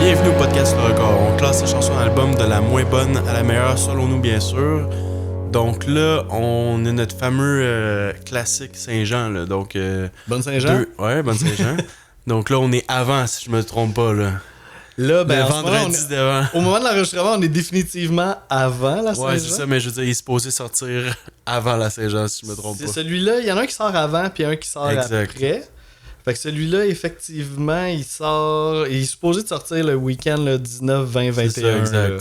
Bienvenue au podcast Le Record. On classe les chansons d'album de la moins bonne à la meilleure, selon nous, bien sûr. Donc là, on a notre fameux classique Saint-Jean. Là. Donc, Bonne Saint-Jean? Ouais, Bonne Saint-Jean. Donc là, on est avant, si je me trompe pas. Là. Là, ben, le en ce moment, vendredi d'avant. Au moment de l'enregistrement, on est définitivement avant la Saint-Jean. Ouais, c'est ça, mais je veux dire, il est supposé sortir avant la Saint-Jean, si je me trompe pas. C'est celui-là, il y en a un qui sort avant, puis un qui sort Exact. après. Fait que celui-là, effectivement, il est supposé de sortir le week-end le 19, 20, 21. C'est ça, exact. Là.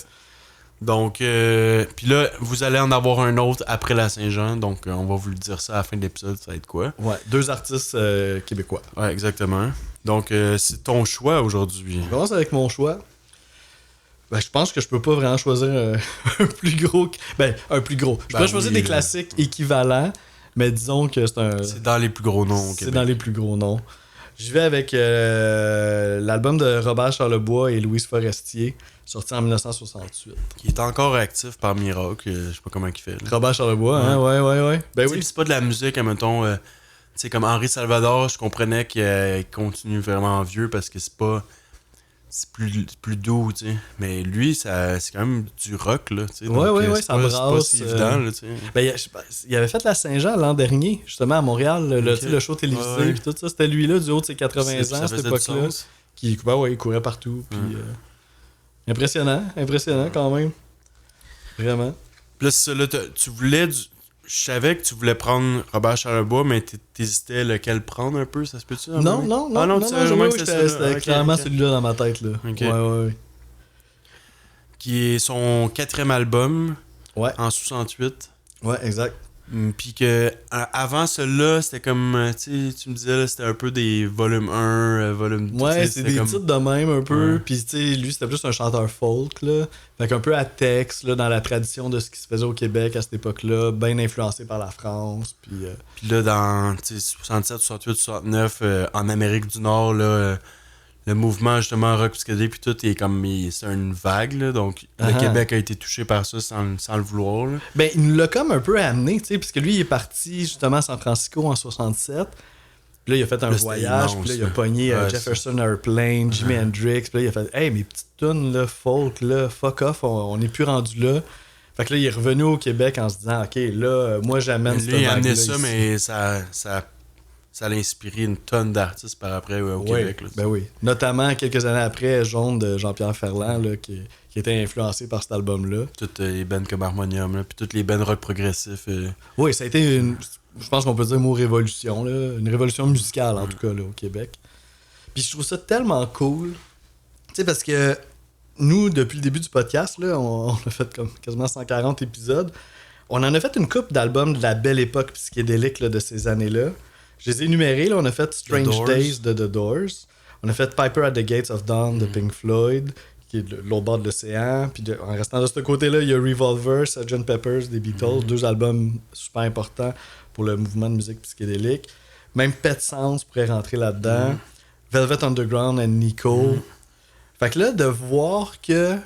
Donc, puis là, vous allez en avoir un autre après la Saint-Jean, donc on va vous le dire ça à la fin de l'épisode, ça va être quoi? Ouais, 2 artistes québécois. Ouais, exactement. Donc, c'est ton choix aujourd'hui. On commence avec mon choix. Ben, je pense que je peux pas vraiment choisir un plus gros. Un plus gros. Je peux choisir des classiques équivalents, mais disons que c'est un. C'est dans les plus gros noms au C'est Québec. dans les plus gros noms. Je vais avec l'album de Robert Charlebois et Louise Forestier, sorti en 1968. Qui est encore actif par miracle, je sais pas comment il fait. Là. Robert Charlebois, hein? Ouais. Ben oui. C'est pas de la musique, admettons, tu sais, comme Henri Salvador, je comprenais qu'il continue vraiment vieux parce que c'est pas. C'est plus doux, tu sais. Mais lui, c'est quand même du rock, là, tu sais. Ouais, ça brasse. C'est pas si évident, là, tu sais. Ben, il avait fait la Saint-Jean l'an dernier, justement, à Montréal, le show télévisé, Ouais. puis tout ça. C'était lui, là, du haut de ses 80 ans, Ça à cette faisait du époque-là. sens. Il courait partout, puis... impressionnant quand même. Vraiment. Puis là, c'est ça, là, tu voulais je savais que tu voulais prendre Robert Charlebois, mais t'hésitais lequel prendre un peu, ça se peut-tu? Non, tu savais vraiment que c'était clairement celui-là dans ma tête, là. Ok. Ouais. Qui est son 4e album Ouais, en 68. ouais, exact. Puis que avant celui-là, c'était comme, tu sais, tu me disais, là, c'était un peu des volume 1, volume 2. Ouais, c'est des comme... titres de même un peu. Ouais. Puis, tu sais, lui, c'était plus un chanteur folk, là. Fait qu'un peu à texte, là, dans la tradition de ce qui se faisait au Québec à cette époque-là, bien influencé par la France. Puis là, dans 67, 68, 69, en Amérique du Nord, là, le mouvement, justement, rock psychédélique, puis tout, est comme, c'est une vague, là. Donc, le Québec a été touché par ça sans le vouloir, là. Ben, il nous l'a comme un peu amené, tu sais, puisque lui, il est parti, justement, à San Francisco en 67. Puis là, il a fait un voyage, puis là, il a pogné Jefferson Airplane, Jimi Hendrix, puis là, il a fait « Hey, mes petites tunes, là, folk, là, fuck off, on n'est plus rendu là. » Fait que là, il est revenu au Québec en se disant « Ok, là, moi, j'amène cette Lui, il a amené vague-là ça, ici. Mais ça a inspiré une tonne d'artistes par après au Québec. Là, ben oui. Notamment, quelques années après, Jaune de Jean-Pierre Ferland, là, qui était influencé par cet album-là. Toutes les bands comme Harmonium, là, puis toutes les bands rock progressifs. Oui, ça a été je pense qu'on peut dire révolution, là. Une révolution musicale, en tout cas, là, au Québec. Puis je trouve ça tellement cool. Tu sais, parce que nous, depuis le début du podcast, là, on a fait comme quasiment 140 épisodes. On en a fait une couple d'albums de la belle époque psychédélique là, de ces années-là. Je les ai énumérés. Là. On a fait Strange Days de The Doors. On a fait Piper at the Gates of Dawn de Pink Floyd, qui est de l'autre bord de l'océan. Puis en restant de ce côté-là, il y a Revolver, Sgt. Pepper's des Beatles. 2 albums super importants pour le mouvement de musique psychédélique. Même Pet Sounds pourrait rentrer là-dedans. Velvet Underground et Nico. Fait que là, de voir que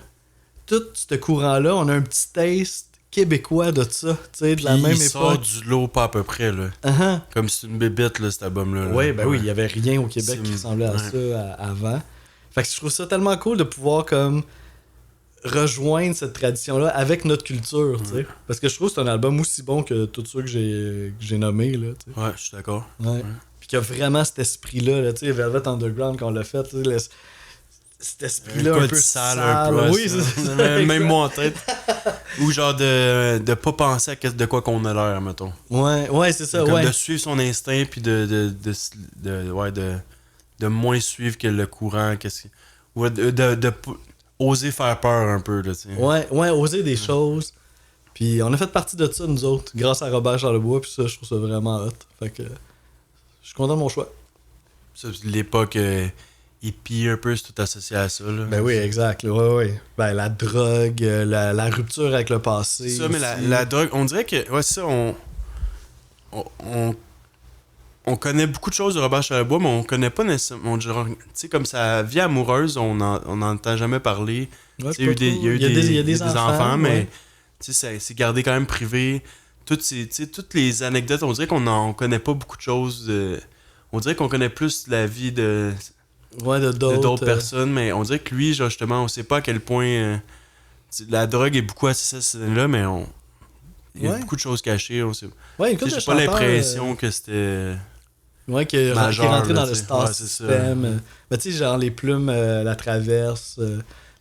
tout ce courant-là, on a un petit taste québécois de ça, tu sais, de la même il sort époque. du lot pas à peu près, là. Comme c'est une bébête, là, cet album-là. Là. Oui, ben oui, il y avait rien au Québec qui ressemblait à ça avant. Fait que je trouve ça tellement cool de pouvoir comme rejoindre cette tradition-là avec notre culture, tu sais. Parce que je trouve que c'est un album aussi bon que tous ceux que j'ai nommés, là, tu sais. Ouais, je suis d'accord. Ouais. Puis qu'il y a vraiment cet esprit-là, là, tu sais, Velvet Underground, quand on l'a fait, tu sais, cet esprit-là un peu sale. Un peu, oui, c'est même moi en tête. Ou genre de pas penser à de quoi qu'on a l'air, mettons. Ouais, c'est ça, Comme de suivre son instinct, puis de moins suivre que le courant. Ou de oser faire peur un peu, là, tu sais. Ouais, oser des choses. Puis on a fait partie de ça, nous autres, grâce à Robert Charlebois, puis ça, je trouve ça vraiment hot. Fait que je suis content de mon choix. Ça, l'époque hippie, un peu, c'est tout associé à ça, là. Ben oui, exact. Ouais. Ben la drogue, la rupture avec le passé. C'est ça, mais la drogue, on dirait que, ouais, c'est ça, on connaît beaucoup de choses de Robert Charlebois, mais on connaît pas nécessairement, tu sais, comme sa vie amoureuse, on n'entend jamais parler. Ouais, il y a des enfants, mais tu sais, c'est gardé quand même privé. Toutes les anecdotes, on dirait qu'on connaît pas beaucoup de choses. On dirait qu'on connaît plus la vie de de d'autres personnes, mais on dirait que lui, genre, justement, on sait pas à quel point la drogue est beaucoup associée à cette scène-là, mais il y a beaucoup de choses cachées. On sait... Ouais, écoute, j'ai pas l'impression que c'était... Ouais, qui est rentré dans le star system. Mais tu sais, genre les plumes, la traverse,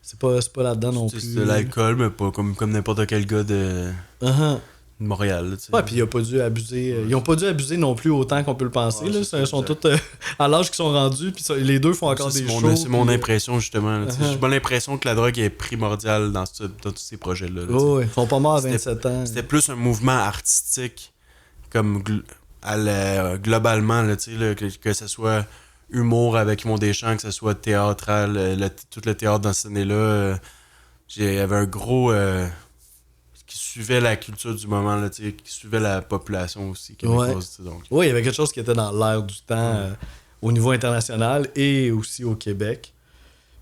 c'est pas là-dedans non plus. C'est de l'alcool, mais pas comme n'importe quel gars de Montréal. Ouais, puis il a pas dû abuser. Ils ont pas dû abuser non plus autant qu'on peut le penser. Là. Ils sont tous à l'âge qu'ils sont rendus, puis les deux font encore des shows. C'est mon impression, justement. J'ai pas l'impression que la drogue est primordiale dans tous ces projets-là. Oh, ils font pas morts à 27 ans. C'était plus un mouvement artistique, comme globalement, là, que ce soit humour avec Yvon Deschamps, que ce soit théâtral, tout le théâtre dans cette année-là. Il y avait un gros... qui suivait la culture du moment, là, qui suivait la population aussi québécoise. Donc. Oui, il y avait quelque chose qui était dans l'air du temps au niveau international et aussi au Québec.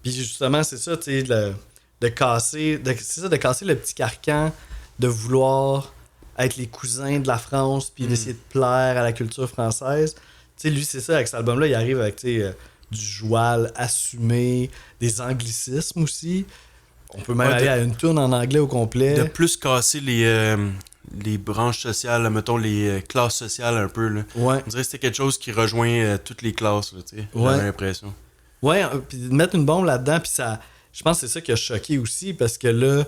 Puis justement, c'est ça, tu sais, de casser le petit carcan de vouloir être les cousins de la France puis d'essayer de plaire à la culture française. Tu sais, lui, c'est ça, avec cet album-là, il arrive avec, tu sais, du joual assumé, des anglicismes aussi. On peut même aller à une tourne en anglais au complet. De plus casser les branches sociales, mettons les classes sociales un peu. Là. Ouais. On dirait que c'était quelque chose qui rejoint toutes les classes, là, tu sais. J'avais l'impression. Ouais, puis de mettre une bombe là-dedans, puis ça... Je pense que c'est ça qui a choqué aussi, parce que là,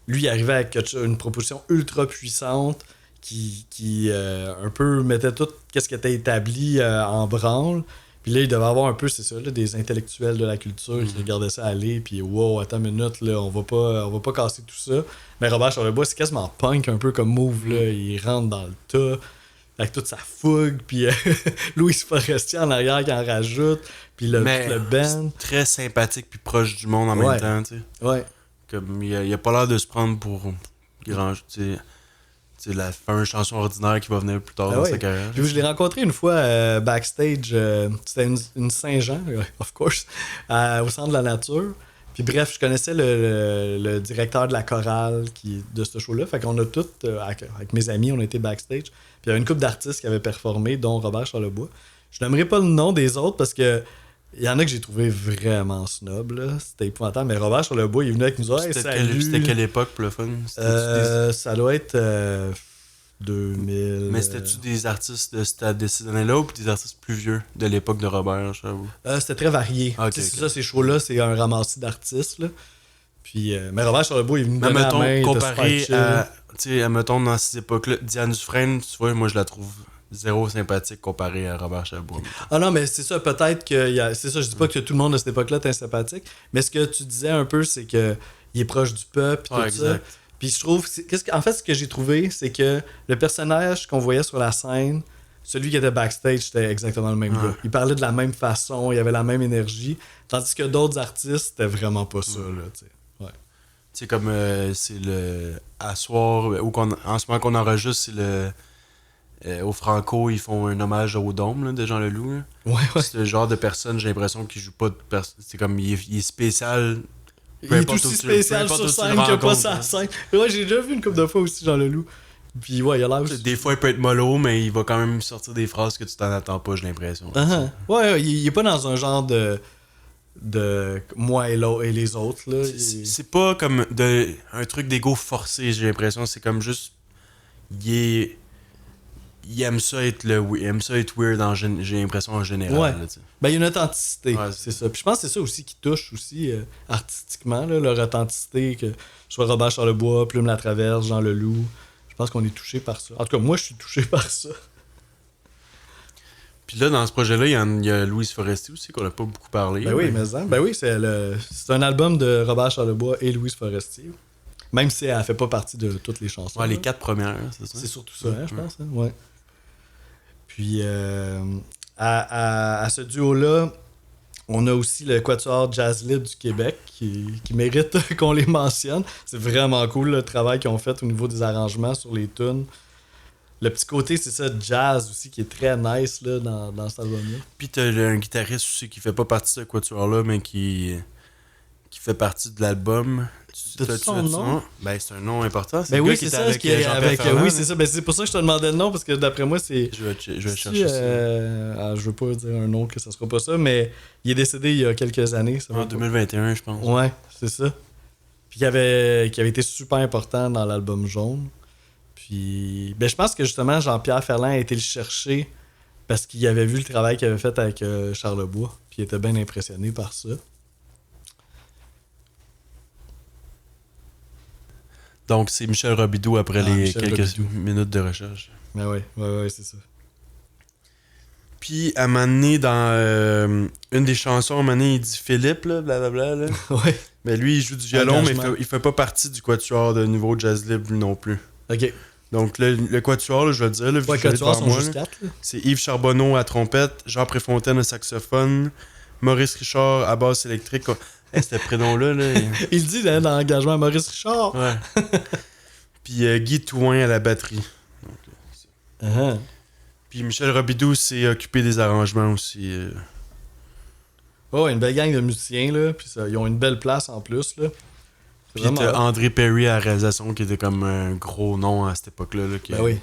lui, il arrivait avec une proposition ultra puissante qui un peu mettait tout ce qui était établi en branle. Puis là, il devait avoir un peu, c'est ça, là, des intellectuels de la culture qui regardaient ça aller, puis wow, attends une minute, là, on va pas casser tout ça. Mais Robert Charlebois, c'est quasiment punk un peu comme move, là. Il rentre dans le tas avec toute sa fougue, puis Louis Forestier en arrière qui en rajoute, puis le band. C'est très sympathique puis proche du monde en même temps, tu sais. Ouais. Comme il a pas l'air de se prendre pour grand, tu sais. C'est la fameuse chanson ordinaire qui va venir plus tard dans sa carrière. Puis je l'ai rencontré une fois backstage, c'était une Saint-Jean, of course, au Centre de la Nature. Puis bref, je connaissais le directeur de la chorale de ce show-là. Fait qu'on a tous, avec mes amis, on a été backstage. Puis il y avait une couple d'artistes qui avaient performé, dont Robert Charlebois. Je n'aimerais pas le nom des autres parce que il y en a que j'ai trouvé vraiment snob, là. C'était épouvantable. Mais Robert Charlebois, il venait avec nous dire hey, salut. C'était quelle époque pour le fun? Ça doit être 2000. Mais c'était-tu des artistes de ces années-là ou des artistes plus vieux de l'époque de Robert Charlebois? C'était très varié. C'est ça, ces shows-là, c'est un ramassis d'artistes, là. Puis, mais Robert Charlebois, il venait donner la main, comparé à, tu sais, mettons, dans ces époques-là, Diane Dufresne, tu vois, moi, je la trouve zéro sympathique comparé à Robert Charlebois. Ah non, mais c'est ça, peut-être que... C'est ça, je dis pas que tout le monde à cette époque-là était sympathique, mais ce que tu disais un peu, c'est que il est proche du peuple, tout ça. Puis je trouve... En fait, ce que j'ai trouvé, c'est que le personnage qu'on voyait sur la scène, celui qui était backstage, c'était exactement le même gars. Il parlait de la même façon, il avait la même énergie, tandis que d'autres artistes, c'était vraiment pas ça, là, tu sais. C'est comme c'est le à soir ou en ce moment qu'on enregistre, c'est le au Franco, ils font un hommage au Dôme là, de Jean Leloup. Là. Ouais. C'est le genre de personne, j'ai l'impression qu'il joue pas de c'est comme il est spécial. Il est aussi spécial sur scène que pas sa scène. Ouais, j'ai déjà vu une couple de fois aussi Jean Leloup. Puis ouais, il a l'air aussi. Des fois il peut être mollo, mais il va quand même sortir des phrases que tu t'en attends pas, j'ai l'impression. Ouais, il est pas dans un genre de moi et les autres là. C'est pas comme un truc d'ego forcé, j'ai l'impression, c'est comme juste il aime ça être weird j'ai l'impression en général. Ouais. Là, ben il y a une authenticité, c'est ça. Puis je pense que c'est ça aussi qui touche aussi artistiquement là, leur authenticité, que soit Robert Charlebois, Plume Latraverse, Jean Leloup. Je pense qu'on est touché par ça. En tout cas, moi je suis touché par ça. Puis là, dans ce projet-là, il y a Louise Forestier aussi, qu'on n'a pas beaucoup parlé. Ben oui, c'est un album de Robert Charlebois et Louise Forestier. Même si elle fait pas partie de toutes les chansons. Ouais, les 4 premières, c'est ça? C'est surtout ça, je pense. Hein? Ouais. Puis, à ce duo-là, on a aussi le Quatuor Jazz Libre du Québec qui mérite qu'on les mentionne. C'est vraiment cool le travail qu'ils ont fait au niveau des arrangements sur les tunes. Le petit côté, c'est ça, jazz aussi, qui est très nice là, dans cet album-là. Puis t'as un guitariste aussi qui fait pas partie de ce quatuor-là, mais qui fait partie de l'album. T'as-tu son nom? Ben, c'est un nom important. C'est Ben le oui, gars qui c'est était ça. avec Jean-Pierre Ferland, oui, là. c'est ça. Ben, c'est pour ça que je te demandais le nom, parce que d'après moi, c'est. Je vais chercher ça. Je veux pas dire un nom que ça sera pas ça, mais il est décédé il y a quelques années. Ça En 2021, je pense. Ouais, c'est ça. Puis qui avait été super important dans l'album Jaune. Puis, ben, je pense que justement, Jean-Pierre Ferland a été le chercher parce qu'il avait vu le travail qu'il avait fait avec Charlebois. Puis il était bien impressionné par ça. Donc, c'est Michel Robidoux après quelques minutes de recherche. Ben ouais, c'est ça. Puis, à un moment donné, dans une des chansons, à un moment donné, il dit Philippe, là, blablabla. Là. Ouais. Mais lui, il joue du violon, mais il fait pas partie du quatuor de Nouveau Jazz Libre non plus. OK. Donc, le quatuor, là, je vais le dire, là, Ouais, quatuor sont juste 4. C'est Yves Charbonneau à trompette, Jean Préfontaine au saxophone, Maurice Richard à basse électrique. Hey, ce prénom-là, là. Il dit dans l'engagement à Maurice Richard. Ouais. Puis Guy Touin à la batterie. Donc, Puis Michel Robidoux s'est occupé des arrangements aussi. Oh, une belle gang de musiciens, là. Puis ils ont une belle place en plus, là. Puis t'as André Perry à la réalisation qui était comme un gros nom à cette époque-là. Là, ben oui.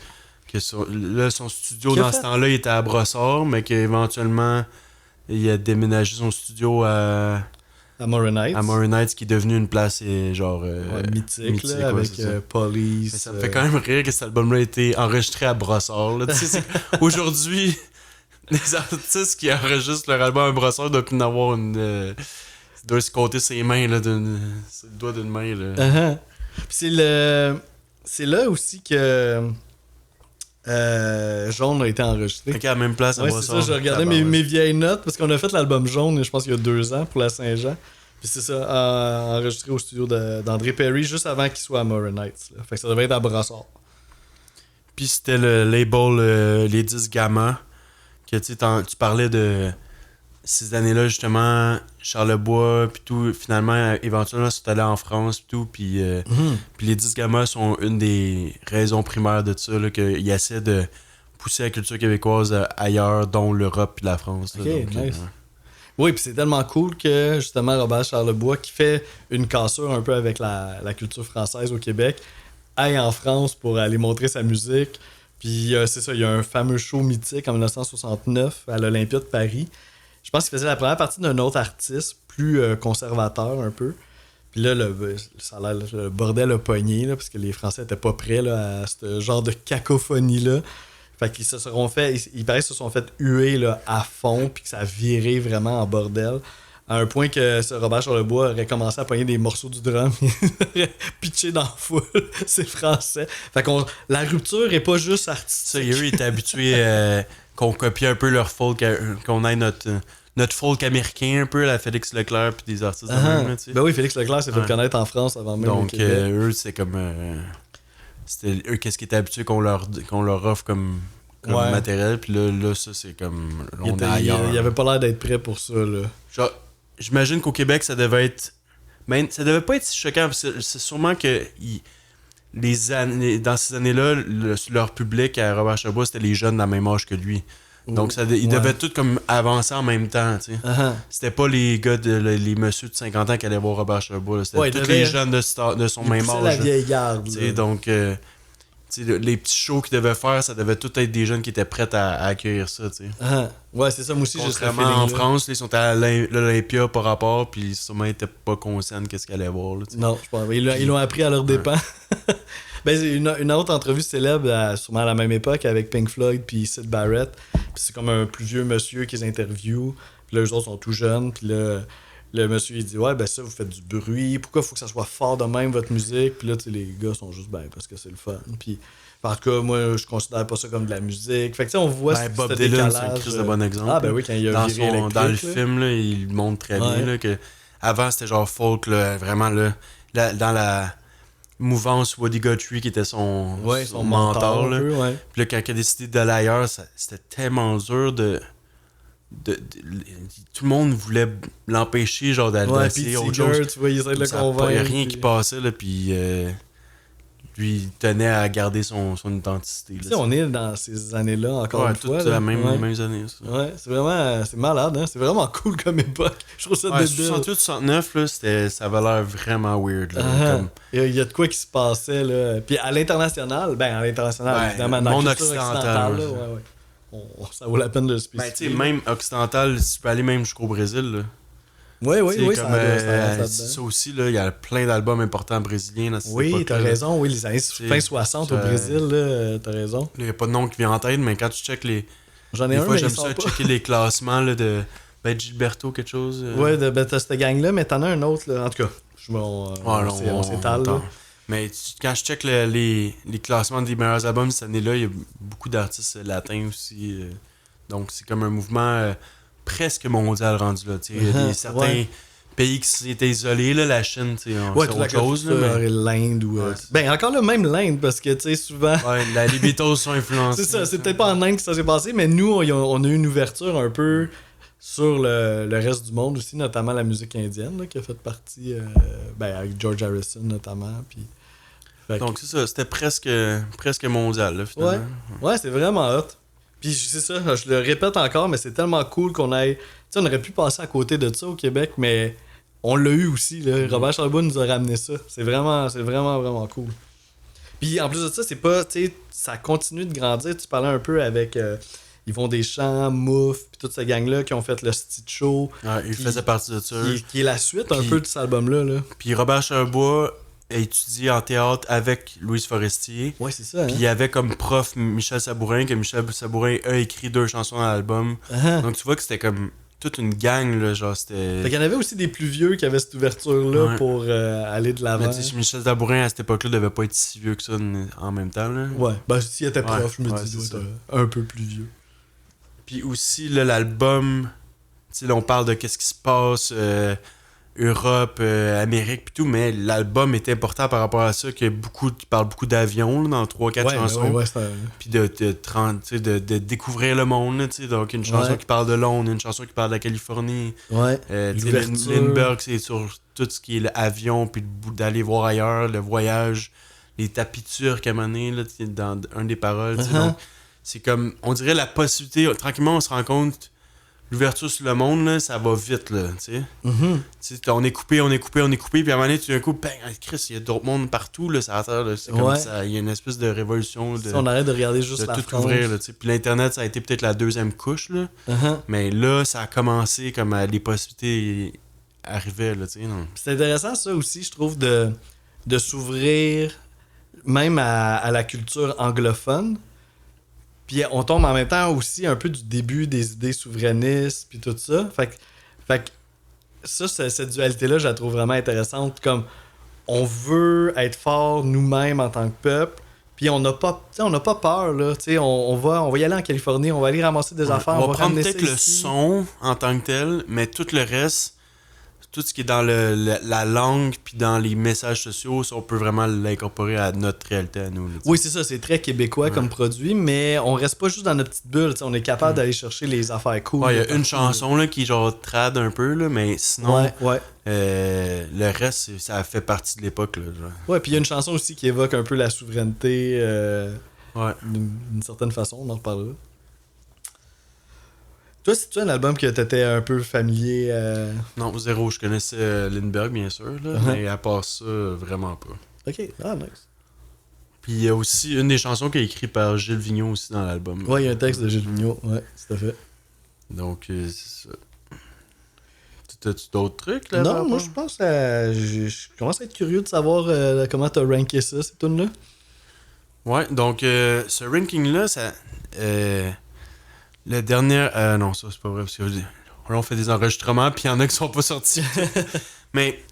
Son studio dans ce temps-là, il était à Brossard, mais qu'éventuellement, il a déménagé son studio à Morin Heights. À Morin Heights, qui est devenu une place genre mythique là, avec Police. Mais ça me fait quand même rire que cet album-là a été enregistré à Brossard. Là. Aujourd'hui, les artistes qui enregistrent leur album à Brossard doivent plus en avoir une... doivent se compter ses mains, là, sur le doigt d'une main. Là. Puis c'est là aussi que Jaune a été enregistré. Fait qu'à la même place à Brossard. C'est ça, je regardais mes vieilles notes, parce qu'on a fait l'album Jaune, je pense qu'il y a 2 ans, pour la Saint-Jean. Puis c'est ça, enregistré au studio d'André Perry, juste avant qu'il soit à Morin Heights. Là. Fait que ça devait être à Brossard. Puis c'était le label Les 10 Gamma, que tu parlais de ces années-là, justement, Charlebois, puis tout, finalement, éventuellement, sont allés en France, puis tout, puis les 10 Gamma sont une des raisons primaires de ça, là, qu'ils essaient de pousser la culture québécoise ailleurs, dont l'Europe et la France. Là, ok, donc, nice. Oui, puis c'est tellement cool que, justement, Robert Charlebois, qui fait une cassure un peu avec la culture française au Québec, aille en France pour aller montrer sa musique. Puis c'est ça, il y a un fameux show mythique en 1969 à l'Olympia de Paris. Je pense qu'il faisait la première partie d'un autre artiste, plus conservateur un peu. Puis là, le bordel a pogné, là, parce que les Français étaient pas prêts là, à ce genre de cacophonie-là. Fait qu'ils se seront fait, il paraît qu'ils se sont fait huer là, à fond, puis que ça a viré vraiment en bordel. À un point que ce Robert Charlebois aurait commencé à pogner des morceaux du drum, pitché dans la foule. C'est français. Fait qu'on la rupture est pas juste artistique. Ça, eux, ils étaient habitués qu'on copie un peu leur folk, qu'on ait notre folk américain un peu, la Félix Leclerc puis des artistes de même. Ben oui, Félix Leclerc s'est fait connaître en France avant même donc, au Québec. Eux, c'est comme... c'était eux, qu'est-ce qu'ils étaient habitués qu'on leur offre comme matériel, puis là, ça, c'est comme... On est ailleurs. Il avait pas l'air d'être prêt pour ça, là. Genre, j'imagine qu'au Québec, ça devait être... Mais ça devait pas être si choquant, parce que c'est sûrement que... dans ces années-là, leur public à Robert Charlebois, c'était les jeunes dans le même âge que lui. Donc, ils devaient tous comme avancer en même temps, tu sais. C'était pas les gars, les messieurs de 50 ans qui allaient voir Robert Charlebois. C'était tous les jeunes de son même âge. C'est la vieille garde. Donc, les petits shows qu'ils devaient faire, ça devait tout être des jeunes qui étaient prêts à accueillir ça, tu sais. Ouais, c'est ça, moi aussi, contrairement en France, ils sont à l'Olympia par rapport, puis sûrement ils étaient pas conscients de ce qu'ils allaient voir. Là, non, je pense. Ils l'ont appris à leur dépens. Ben, c'est une autre entrevue célèbre, sûrement à la même époque, avec Pink Floyd puis Syd Barrett. Puis c'est comme un plus vieux monsieur qui les interviewe. Puis là, eux autres sont tout jeunes. Puis là, le monsieur, il dit « Ouais, ben ça, vous faites du bruit. Pourquoi il faut que ça soit fort de même, votre musique? » Puis là, les gars sont juste « Ben, parce que c'est le fun. » Puis en tout cas, moi, je considère pas ça comme de la musique. Fait que tu sais, on voit Bob Dylan, c'est un crise de bon exemple. Ah, ben oui, quand il a viré électrique. Dans le film, là, il montre très bien là, que avant c'était genre folk, là, vraiment, là, dans la mouvance Woody Guthrie qui était son mentor. Là. Peu, Puis là, quand il a décidé d'aller ailleurs, c'était tellement dur de tout le monde voulait l'empêcher, genre, d'aller essayer autre chose. Tu vois, il essaie de le convaincre. Il n'y a rien qui passait, là, puis lui, il tenait à garder son identité. Tu sais, on est dans ces années-là, encore une fois. toutes là. les mêmes années. Ça. Ouais, c'est vraiment... C'est malade, hein? C'est vraiment cool comme époque. Je trouve ça débile. 68-69, là, ça avait l'air vraiment weird. Là, comme... Il y a de quoi qui se passait, là. Puis à l'international, évidemment, dans monde la culture occidentale, là, ça vaut la peine de le spécifier. Tu sais, même occidental, si tu peux aller même jusqu'au Brésil, là. Oui, comme, ça ça aussi, il y a plein d'albums importants brésiliens. Là, oui, t'as raison. Oui, les années fin 60 au Brésil, là, t'as raison. Il n'y a pas de nom qui vient en tête, mais quand tu checkes les... J'en ai des un, fois, mais j'aime ça checker les classements là, de Gilberto, quelque chose. Ouais, t'as cette gang-là, mais t'en as un autre. Là. En tout cas, on s'étale. Mais quand je check les classements des meilleurs albums cette année-là, il y a beaucoup d'artistes latins aussi. Donc, c'est comme un mouvement... presque mondial rendu là. Il y a certains pays qui s'étaient isolés, là, la Chine, c'est autre chose. Là, mais... l'Inde ou. Ben, encore là, même l'Inde, parce que, tu sais, souvent. Les Beatles sont influencés. C'est ça, c'est peut-être pas en Inde que ça s'est passé, mais nous, on a eu une ouverture un peu sur le reste du monde aussi, notamment la musique indienne, là, qui a fait partie, avec George Harrison notamment. Puis... Donc, c'est ça, c'était presque mondial, là, finalement. Ouais, c'est vraiment hot. Puis c'est ça, je le répète encore, mais c'est tellement cool qu'on aille... Tu sais, on aurait pu passer à côté de ça au Québec, mais on l'a eu aussi, là. Robert Charlebois nous a ramené ça. C'est vraiment, vraiment cool. Puis en plus de ça, c'est pas... Tu sais, ça continue de grandir. Tu parlais un peu avec Yvon Deschamps, Mouf, puis toute cette gang-là qui ont fait le Stitch Show. Ouais, il faisait partie de ça. Qui est la suite un peu de cet album-là. Là. Puis Robert Charlebois a étudié en théâtre avec Louise Forestier. Ouais, c'est ça. Hein? Puis il y avait comme prof Michel Sabourin, que Michel Sabourin a écrit 2 chansons dans l'album. Donc tu vois que c'était comme toute une gang, là, genre c'était... Fait qu'il y en avait aussi des plus vieux qui avaient cette ouverture-là pour aller de l'avant. Mais tu sais, Michel Sabourin, à cette époque-là, devait pas être si vieux que ça en même temps, là. Ouais, ben s'il était prof, je me dis, il doit être un peu plus vieux. Puis aussi, là, l'album, tu sais, là, on parle de qu'est-ce qui se passe... Europe, Amérique, pis tout, mais l'album est important par rapport à ça, qu'il parle beaucoup d'avions là, dans 3-4 chansons. Puis de découvrir le monde, là, donc une chanson qui parle de Londres, une chanson qui parle de la Californie. Lindbergh, c'est sur tout ce qui est l'avion, puis d'aller voir ailleurs, le voyage, les tapis turcs à mener, là, dans un des paroles. Donc, c'est comme, on dirait la possibilité, tranquillement, on se rend compte. L'ouverture sur le monde, là, ça va vite, là, tu sais. On est coupé, puis à un moment donné, tout d'un coup, bang, Chris, il y a d'autres mondes partout, là, ça c'est comme ça, il y a une espèce de révolution. On arrête de regarder juste la tout France. ouvrir, là, tu sais. Puis l'Internet, ça a été peut-être la 2e couche, là, mais là, ça a commencé comme les possibilités arrivaient, là, tu sais. C'est intéressant, ça aussi, je trouve, de s'ouvrir même à la culture anglophone. Puis on tombe en même temps aussi un peu du début des idées souverainistes puis tout ça. Fait que ça, cette dualité-là, je la trouve vraiment intéressante. Comme on veut être fort nous-mêmes en tant que peuple, puis on n'a pas peur, là. On va y aller en Californie, on va aller ramasser des affaires. On va prendre peut-être le son en tant que tel, mais tout le reste, tout ce qui est dans la langue puis dans les messages sociaux, ça, on peut vraiment l'incorporer à notre réalité à nous. Là, oui, c'est ça, c'est très québécois comme produit, mais on reste pas juste dans notre petite bulle, on est capable d'aller chercher les affaires cool. Il y a une chanson là, qui est genre trad un peu, là, mais sinon, le reste, ça fait partie de l'époque. Là, genre. Ouais, puis il y a une chanson aussi qui évoque un peu la souveraineté d'une certaine façon, on en reparlera. Toi, c'est-tu un album que t'étais un peu familier? Non, zéro. Je connaissais Lindbergh, bien sûr, là, mais à part ça, vraiment pas. Ok, nice. Puis il y a aussi une des chansons qui est écrite par Gilles Vigneault aussi dans l'album. Ouais, il y a un texte de Gilles Vigneault, ouais, tout à fait. Donc, c'est ça. T'as-tu d'autres trucs, là? Non, moi, je pense je commence à être curieux de savoir comment t'as ranké ça, cette tune-là. Ouais, donc, ce ranking-là, ça... le dernier... non, ça, c'est pas vrai, parce que là, on fait des enregistrements, puis il y en a qui sont pas sortis. Mais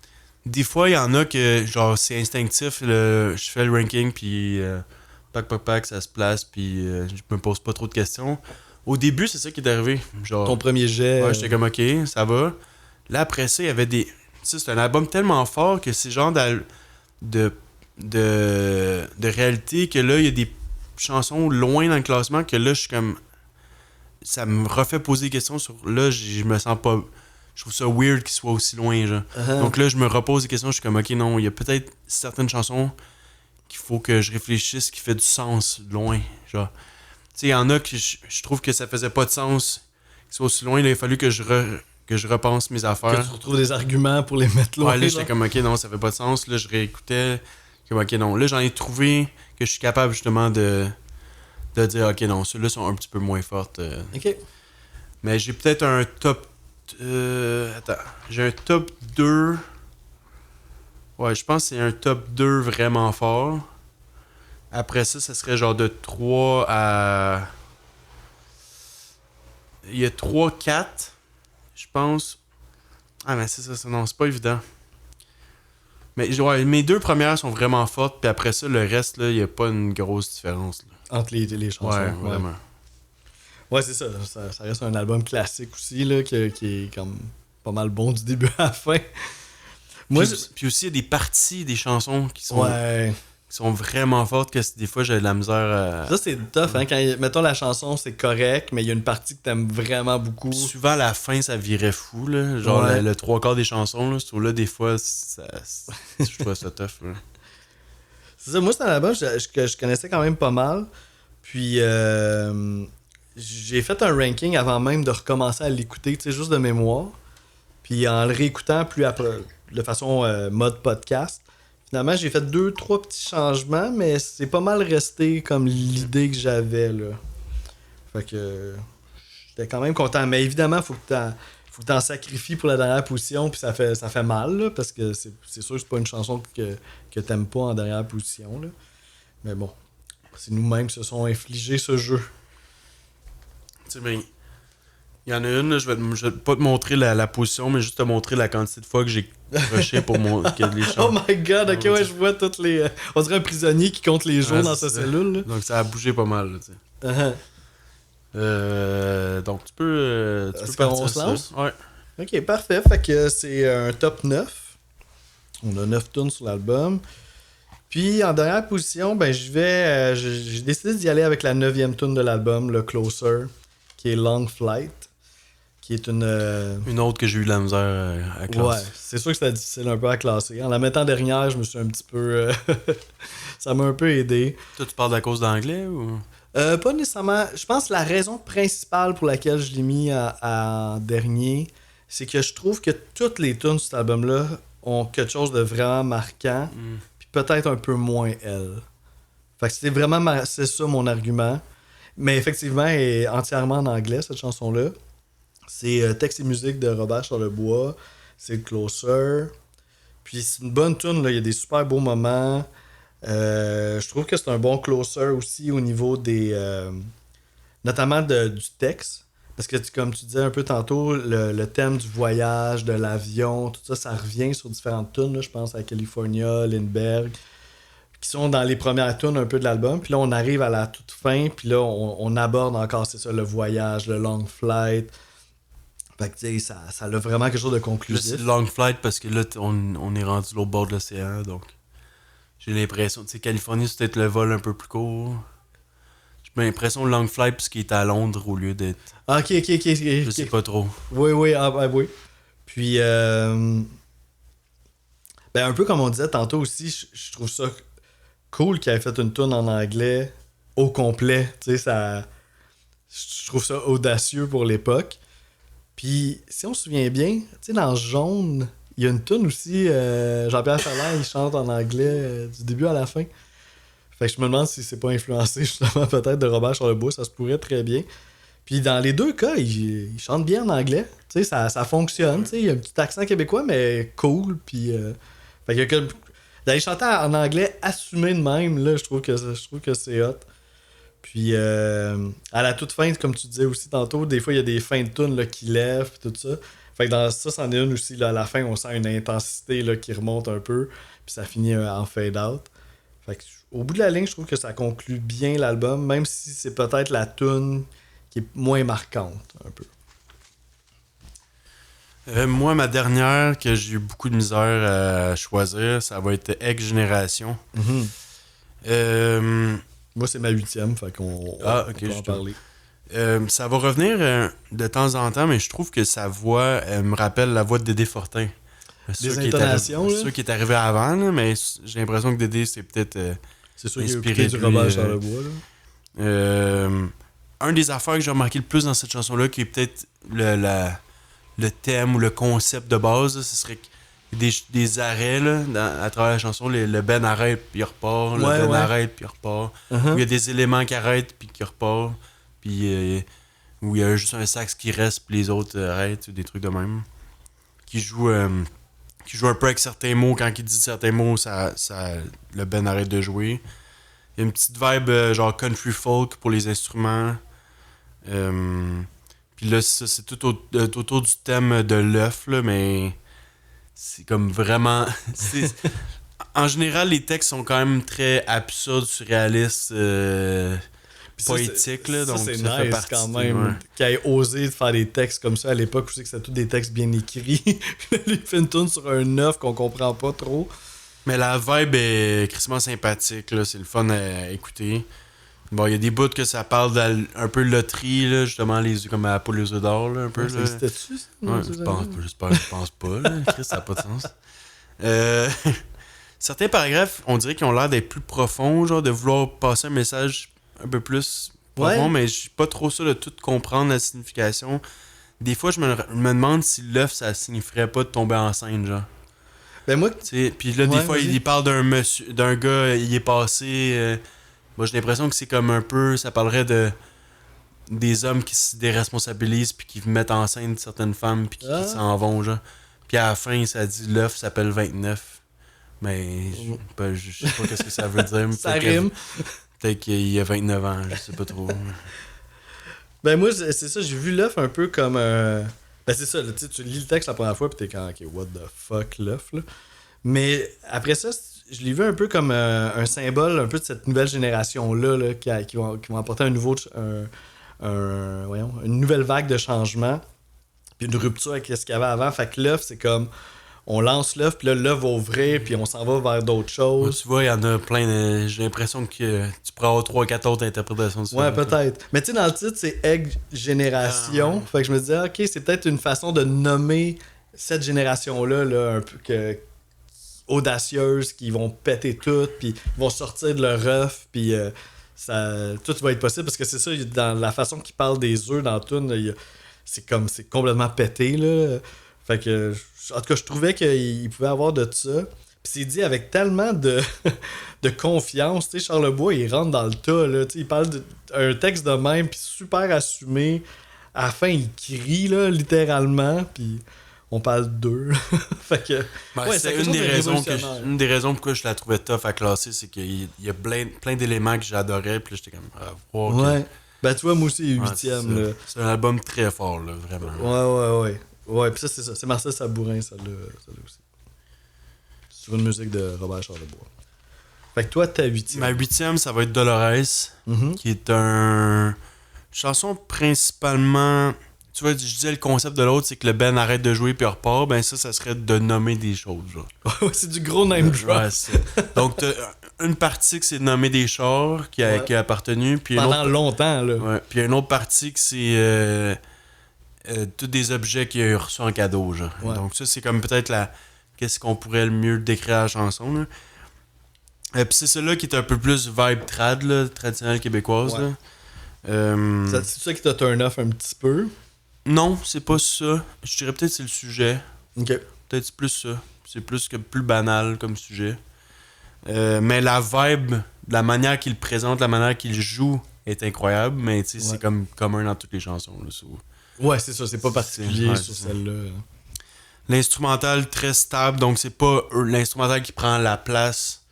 des fois, il y en a que, genre, c'est instinctif. Je fais le ranking, puis pac, ça se place, puis je me pose pas trop de questions. Au début, c'est ça qui est arrivé. Genre, ton premier jet. Ouais, j'étais comme, OK, ça va. Là, après ça, il y avait des... Tu sais, c'est un album tellement fort que c'est genre de réalité que là, il y a des chansons loin dans le classement que là, je suis comme... Ça me refait poser des questions sur... Là, je me sens pas... Je trouve ça weird qu'il soit aussi loin, genre. Donc là, je me repose des questions, je suis comme, OK, non, il y a peut-être certaines chansons qu'il faut que je réfléchisse, qui fait du sens loin. Genre, tu sais, il y en a que je trouve que ça faisait pas de sens, qu'ils soient aussi loin. Il a fallu que je repense mes affaires. Que tu retrouves des arguments pour les mettre loin. Ouais, là, j'étais comme, ok, non, ça fait pas de sens. Là, je réécoutais. Comme, ok, non. Là, j'en ai trouvé que je suis capable, justement, de dire, ok, non, ceux-là sont un petit peu moins fortes. Ok. Mais j'ai peut-être un top. Attends. J'ai un top 2. Ouais, je pense que c'est un top 2 vraiment fort. Après ça, ça serait genre de 3 à. Il y a 3, 4, je pense. Ah, mais c'est ça, non, c'est pas évident. Mais ouais, mes 2 premières sont vraiment fortes, puis après ça, le reste, là, il n'y a pas une grosse différence. Là. Entre les chansons. Ouais, vraiment. Ouais, c'est ça. Ça reste un album classique aussi, là, qui est comme pas mal bon du début à la fin. Moi, Puis aussi, il y a des parties des chansons qui sont, ouais. qui sont vraiment fortes, que des fois, j'ai de la misère à... Ça, c'est tough, hein. Quand, mettons, la chanson, c'est correct, mais il y a une partie que t'aimes vraiment beaucoup. Puis souvent, à la fin, ça virait fou, là. Genre, ouais. le 3/4 des chansons, là, là des fois, je trouve ça tough, là. C'est ça, moi, c'est un album que je connaissais quand même pas mal. Puis, j'ai fait un ranking avant même de recommencer à l'écouter, tu sais, juste de mémoire. Puis, en le réécoutant plus après, de façon mode podcast, finalement, j'ai fait 2-3 petits changements, mais c'est pas mal resté comme l'idée que j'avais, là. Fait que j'étais quand même content. Mais évidemment, faut que t'en sacrifies pour la dernière position, puis ça fait mal, là, parce que c'est sûr que c'est pas une chanson que t'aimes pas en dernière position, là. Mais bon, c'est nous-mêmes qui se sont infligés ce jeu. Tu sais, mais il y en a une, là, je vais pas te montrer la position, mais juste te montrer la quantité de fois que j'ai croché pour que les Oh chansons. my god, ok, ouais, je vois toutes les... on dirait un prisonnier qui compte les jours dans sa cellule, là. Donc ça a bougé pas mal, là, tu sais. Donc tu peux Est-ce partir qu'on se lance? ça. Ouais. Ok, parfait. Fait que c'est un top 9. On a 9 tunes sur l'album. Puis en dernière position, ben j'ai décidé d'y aller avec la 9e tune de l'album, le Closer, qui est Long Flight, qui est Une autre que j'ai eu de la misère à classer. Ouais, c'est sûr que c'était difficile un peu à classer. En la mettant dernière, je me suis un petit peu... ça m'a un peu aidé. Toi, tu parles à cause d'anglais ou... Pas nécessairement. Je pense que la raison principale pour laquelle je l'ai mis en dernier, c'est que je trouve que toutes les tunes de cet album-là ont quelque chose de vraiment marquant, puis peut-être un peu moins elle. Fait que c'est ça mon argument. Mais effectivement, elle est entièrement en anglais, cette chanson-là. C'est texte et musique de Robert Charlebois. C'est le Closer. Puis c'est une bonne tune, là. Il y a des super beaux moments. Je trouve que c'est un bon closer aussi au niveau des... notamment du texte. Parce que, comme tu disais un peu tantôt, le thème du voyage, de l'avion, tout ça, ça revient sur différentes tunes. Là, je pense à California, Lindbergh, qui sont dans les premières tunes un peu de l'album. Puis là, on arrive à la toute fin, puis là, on aborde encore, c'est ça, le voyage, le long flight. Fait que, tu sais, ça a vraiment quelque chose de Là, conclusif. c'est long flight parce que là, on est rendu l'autre bord de l'océan, donc... J'ai l'impression, tu sais, Californie, c'est peut-être le vol un peu plus court. J'ai l'impression long flight parce qu'il est à Londres au lieu d'être... Ah, ok. Je sais pas trop. Oui, oui. Puis, ben, un peu comme on disait tantôt aussi, je trouve ça cool qu'il ait fait une tune en anglais au complet. Tu sais, ça... Je trouve ça audacieux pour l'époque. Puis, si on se souvient bien, tu sais, dans Jaune, il y a une tune aussi, Jean-Pierre Ferland, il chante en anglais du début à la fin. Fait que je me demande si c'est pas influencé justement peut-être de Robert Charlebois, ça se pourrait très bien. Puis dans les deux cas, il chante bien en anglais. Tu sais, ça fonctionne. Tu sais, il y a un petit accent québécois, mais cool. Puis, fait que d'aller chanter en anglais assumé de même, là, je trouve que c'est hot. Puis à la toute fin, comme tu disais aussi tantôt, des fois il y a des fins de tune là, qui lèvent et tout ça. Fait que dans ça, c'en est une aussi. Là, à la fin, on sent une intensité là, qui remonte un peu. Puis ça finit en fade out. Fait que, au bout de la ligne, je trouve que ça conclut bien l'album, même si c'est peut-être la tune qui est moins marquante un peu. Moi, ma dernière que j'ai eu beaucoup de misère à choisir, ça va être Ex-Génération. Moi, c'est ma 8e, fait qu'on peut en parler. Ça va revenir de temps en temps, mais je trouve que sa voix me rappelle la voix de Dédé Fortin. Des intonations, là. C'est sûr qui est arrivé avant, là, mais j'ai l'impression que Dédé, c'est peut-être C'est sûr qu'il y a écouté du Robert Charlebois, là. Un des affaires que j'ai remarqué le plus dans cette chanson-là, qui est peut-être le thème ou le concept de base, là, ce serait des arrêts là, à travers la chanson. Le Ben arrête puis il repart, le Ben arrête puis il repart. Où il y a des éléments qui arrêtent puis qui repartent. Puis où il y a juste un sax qui reste puis les autres arrêtent, ou des trucs de même. Qui joue un peu avec certains mots. Quand il dit certains mots, le Ben arrête de jouer. Il y a une petite vibe genre country folk pour les instruments. Puis là, c'est tout autour du thème de l'œuf, là, mais c'est comme vraiment... En général, les textes sont quand même très absurdes, surréalistes, poétiques. Là, donc c'est ça fait nice partie, quand même. Ouais. Qu'il ait osé faire des textes comme ça à l'époque, je sais que c'était tous des textes bien écrits. Il fait une tourne sur un œuf qu'on comprend pas trop. Mais la vibe est crissement sympathique, là, c'est le fun à écouter. Bon, il y a des bouts que ça parle d'un peu loterie, là, justement, comme à la poule aux œufs d'or, là, un peu. Ça existait-tu, ça? Ouais, je pense pas, là. Chris, ça n'a pas de sens. Certains paragraphes, on dirait qu'ils ont l'air d'être plus profonds, genre de vouloir passer un message un peu plus profond, mais je suis pas trop sûr de tout comprendre la signification. Des fois, je me demande si l'œuf, ça signifierait pas de tomber enceinte, genre. Ben moi... Puis là, des fois, il parle d'un gars, il est passé... moi, j'ai l'impression que c'est comme un peu... Ça parlerait des hommes qui se déresponsabilisent puis qui mettent enceinte certaines femmes puis qui s'en vont, genre. Puis à la fin, ça dit l'œuf s'appelle 29. Mais je sais pas qu'est-ce que ça veut dire. Ça rime. Peut-être qu'il y a 29 ans, je sais pas trop. Ben moi, c'est ça, j'ai vu l'œuf un peu comme... Ben c'est ça, là, tu lis le texte la première fois pis t'es quand ok, what the fuck, l'œuf, là. Mais après ça, je l'ai vu un peu comme un symbole un peu de cette nouvelle génération-là là, qui vont apporter une nouvelle vague de changement puis une rupture avec ce qu'il y avait avant. Fait que l'œuf, c'est comme on lance l'œuf, puis là, l'œuf va ouvrir, puis on s'en va vers d'autres choses. Ouais, tu vois, il y en a plein. J'ai l'impression que tu pourrais avoir 3-4 autres interprétations de ça. Ouais, peut-être. Mais tu sais, dans le titre, c'est Egg Génération. Fait que je me disais, ok, c'est peut-être une façon de nommer cette génération-là, là, un peu audacieuse, qui vont péter tout, puis vont sortir de leur œuf, puis tout va être possible, parce que c'est ça, dans la façon qu'il parle des œufs dans le tune, c'est complètement pété, là. Fait que, en tout cas, je trouvais qu'il pouvait avoir de ça. Puis c'est dit avec tellement de confiance. Tu sais, Charlebois, il rentre dans le tas, là. Tu sais, il parle d'un texte de même, puis super assumé. À la fin, il crie, là, littéralement, puis on parle d'eux. Fait que... c'est une des raisons pourquoi je la trouvais tough à classer, c'est qu'il y a plein d'éléments que j'adorais, puis là, j'étais comme... Ouais. Ben, tu vois, moi aussi, il est 8e, là. C'est un album très fort, là, vraiment. Ouais. Ouais, pis ça, c'est ça. C'est Marcel Sabourin, ça l'a aussi. Sur une musique de Robert Charlebois. Fait que toi, ta 8e. Ma 8e, ça va être Dolores, qui est une chanson principalement... Tu vois, je disais le concept de l'autre, c'est que le Ben arrête de jouer puis repart. Ben ça serait de nommer des choses, genre. Ouais, c'est du gros name drop. Ouais, donc, t'as une partie que c'est de nommer des chars qui a appartenu. Puis pendant longtemps, là. Ouais, puis une autre partie que c'est... tous des objets qu'il a reçus en cadeau, genre. Ouais. Donc ça, c'est comme peut-être qu'est-ce qu'on pourrait le mieux décrire à la chanson, là. Puis c'est celle-là qui est un peu plus vibe trad, là, traditionnelle québécoise, là. C'est ça qui t'a turn off un petit peu? Non, c'est pas ça. Je dirais peut-être que c'est le sujet. Ok. Peut-être c'est plus ça. C'est plus banal comme sujet. Mais la vibe, la manière qu'il présente, la manière qu'il joue est incroyable, mais tu sais, c'est comme commun dans toutes les chansons, là, ouais, c'est ça, c'est pas particulier sur celle-là. L'instrumental très stable, donc c'est pas l'instrumental qui prend la place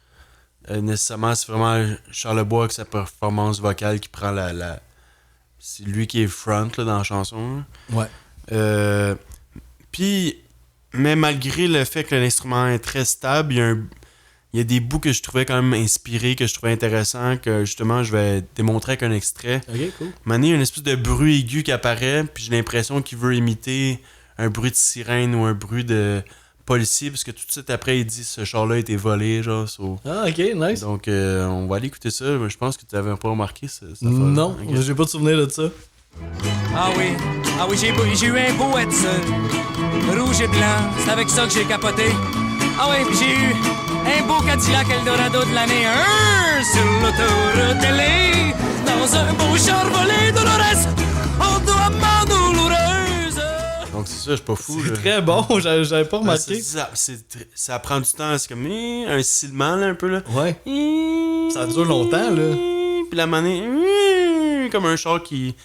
nécessairement, c'est vraiment Charlebois avec sa performance vocale qui prend c'est lui qui est front là, dans la chanson. Là. Ouais. Puis, mais malgré le fait que l'instrument est très stable, il y a des bouts que je trouvais quand même inspirés, que je trouvais intéressants, que justement je vais démontrer avec un extrait. Ok, cool. Maintenant, il y a une espèce de bruit aigu qui apparaît, puis j'ai l'impression qu'il veut imiter un bruit de sirène ou un bruit de policier, parce que tout de suite après, il dit ce char-là a été volé, genre. Ah, ok, nice. Donc, on va aller écouter ça. Je pense que tu n'avais pas remarqué ça. Non, okay. J'ai pas de souvenir de ça. Ah oui, j'ai eu un beau Edson. Rouge et blanc, c'est avec ça que j'ai capoté. Ah ouais, puis j'ai eu un beau Cadillac Eldorado de l'année 1 sur l'autoroute LA, dans un beau Chevrolet Dolores, en doigt douloureuse. Donc c'est ça, je suis pas fou. C'est là. très bon, j'avais pas remarqué. Ça prend du temps, c'est comme un silement là, un peu là. Ouais. Ça dure longtemps, là. Puis la manée, comme un char qui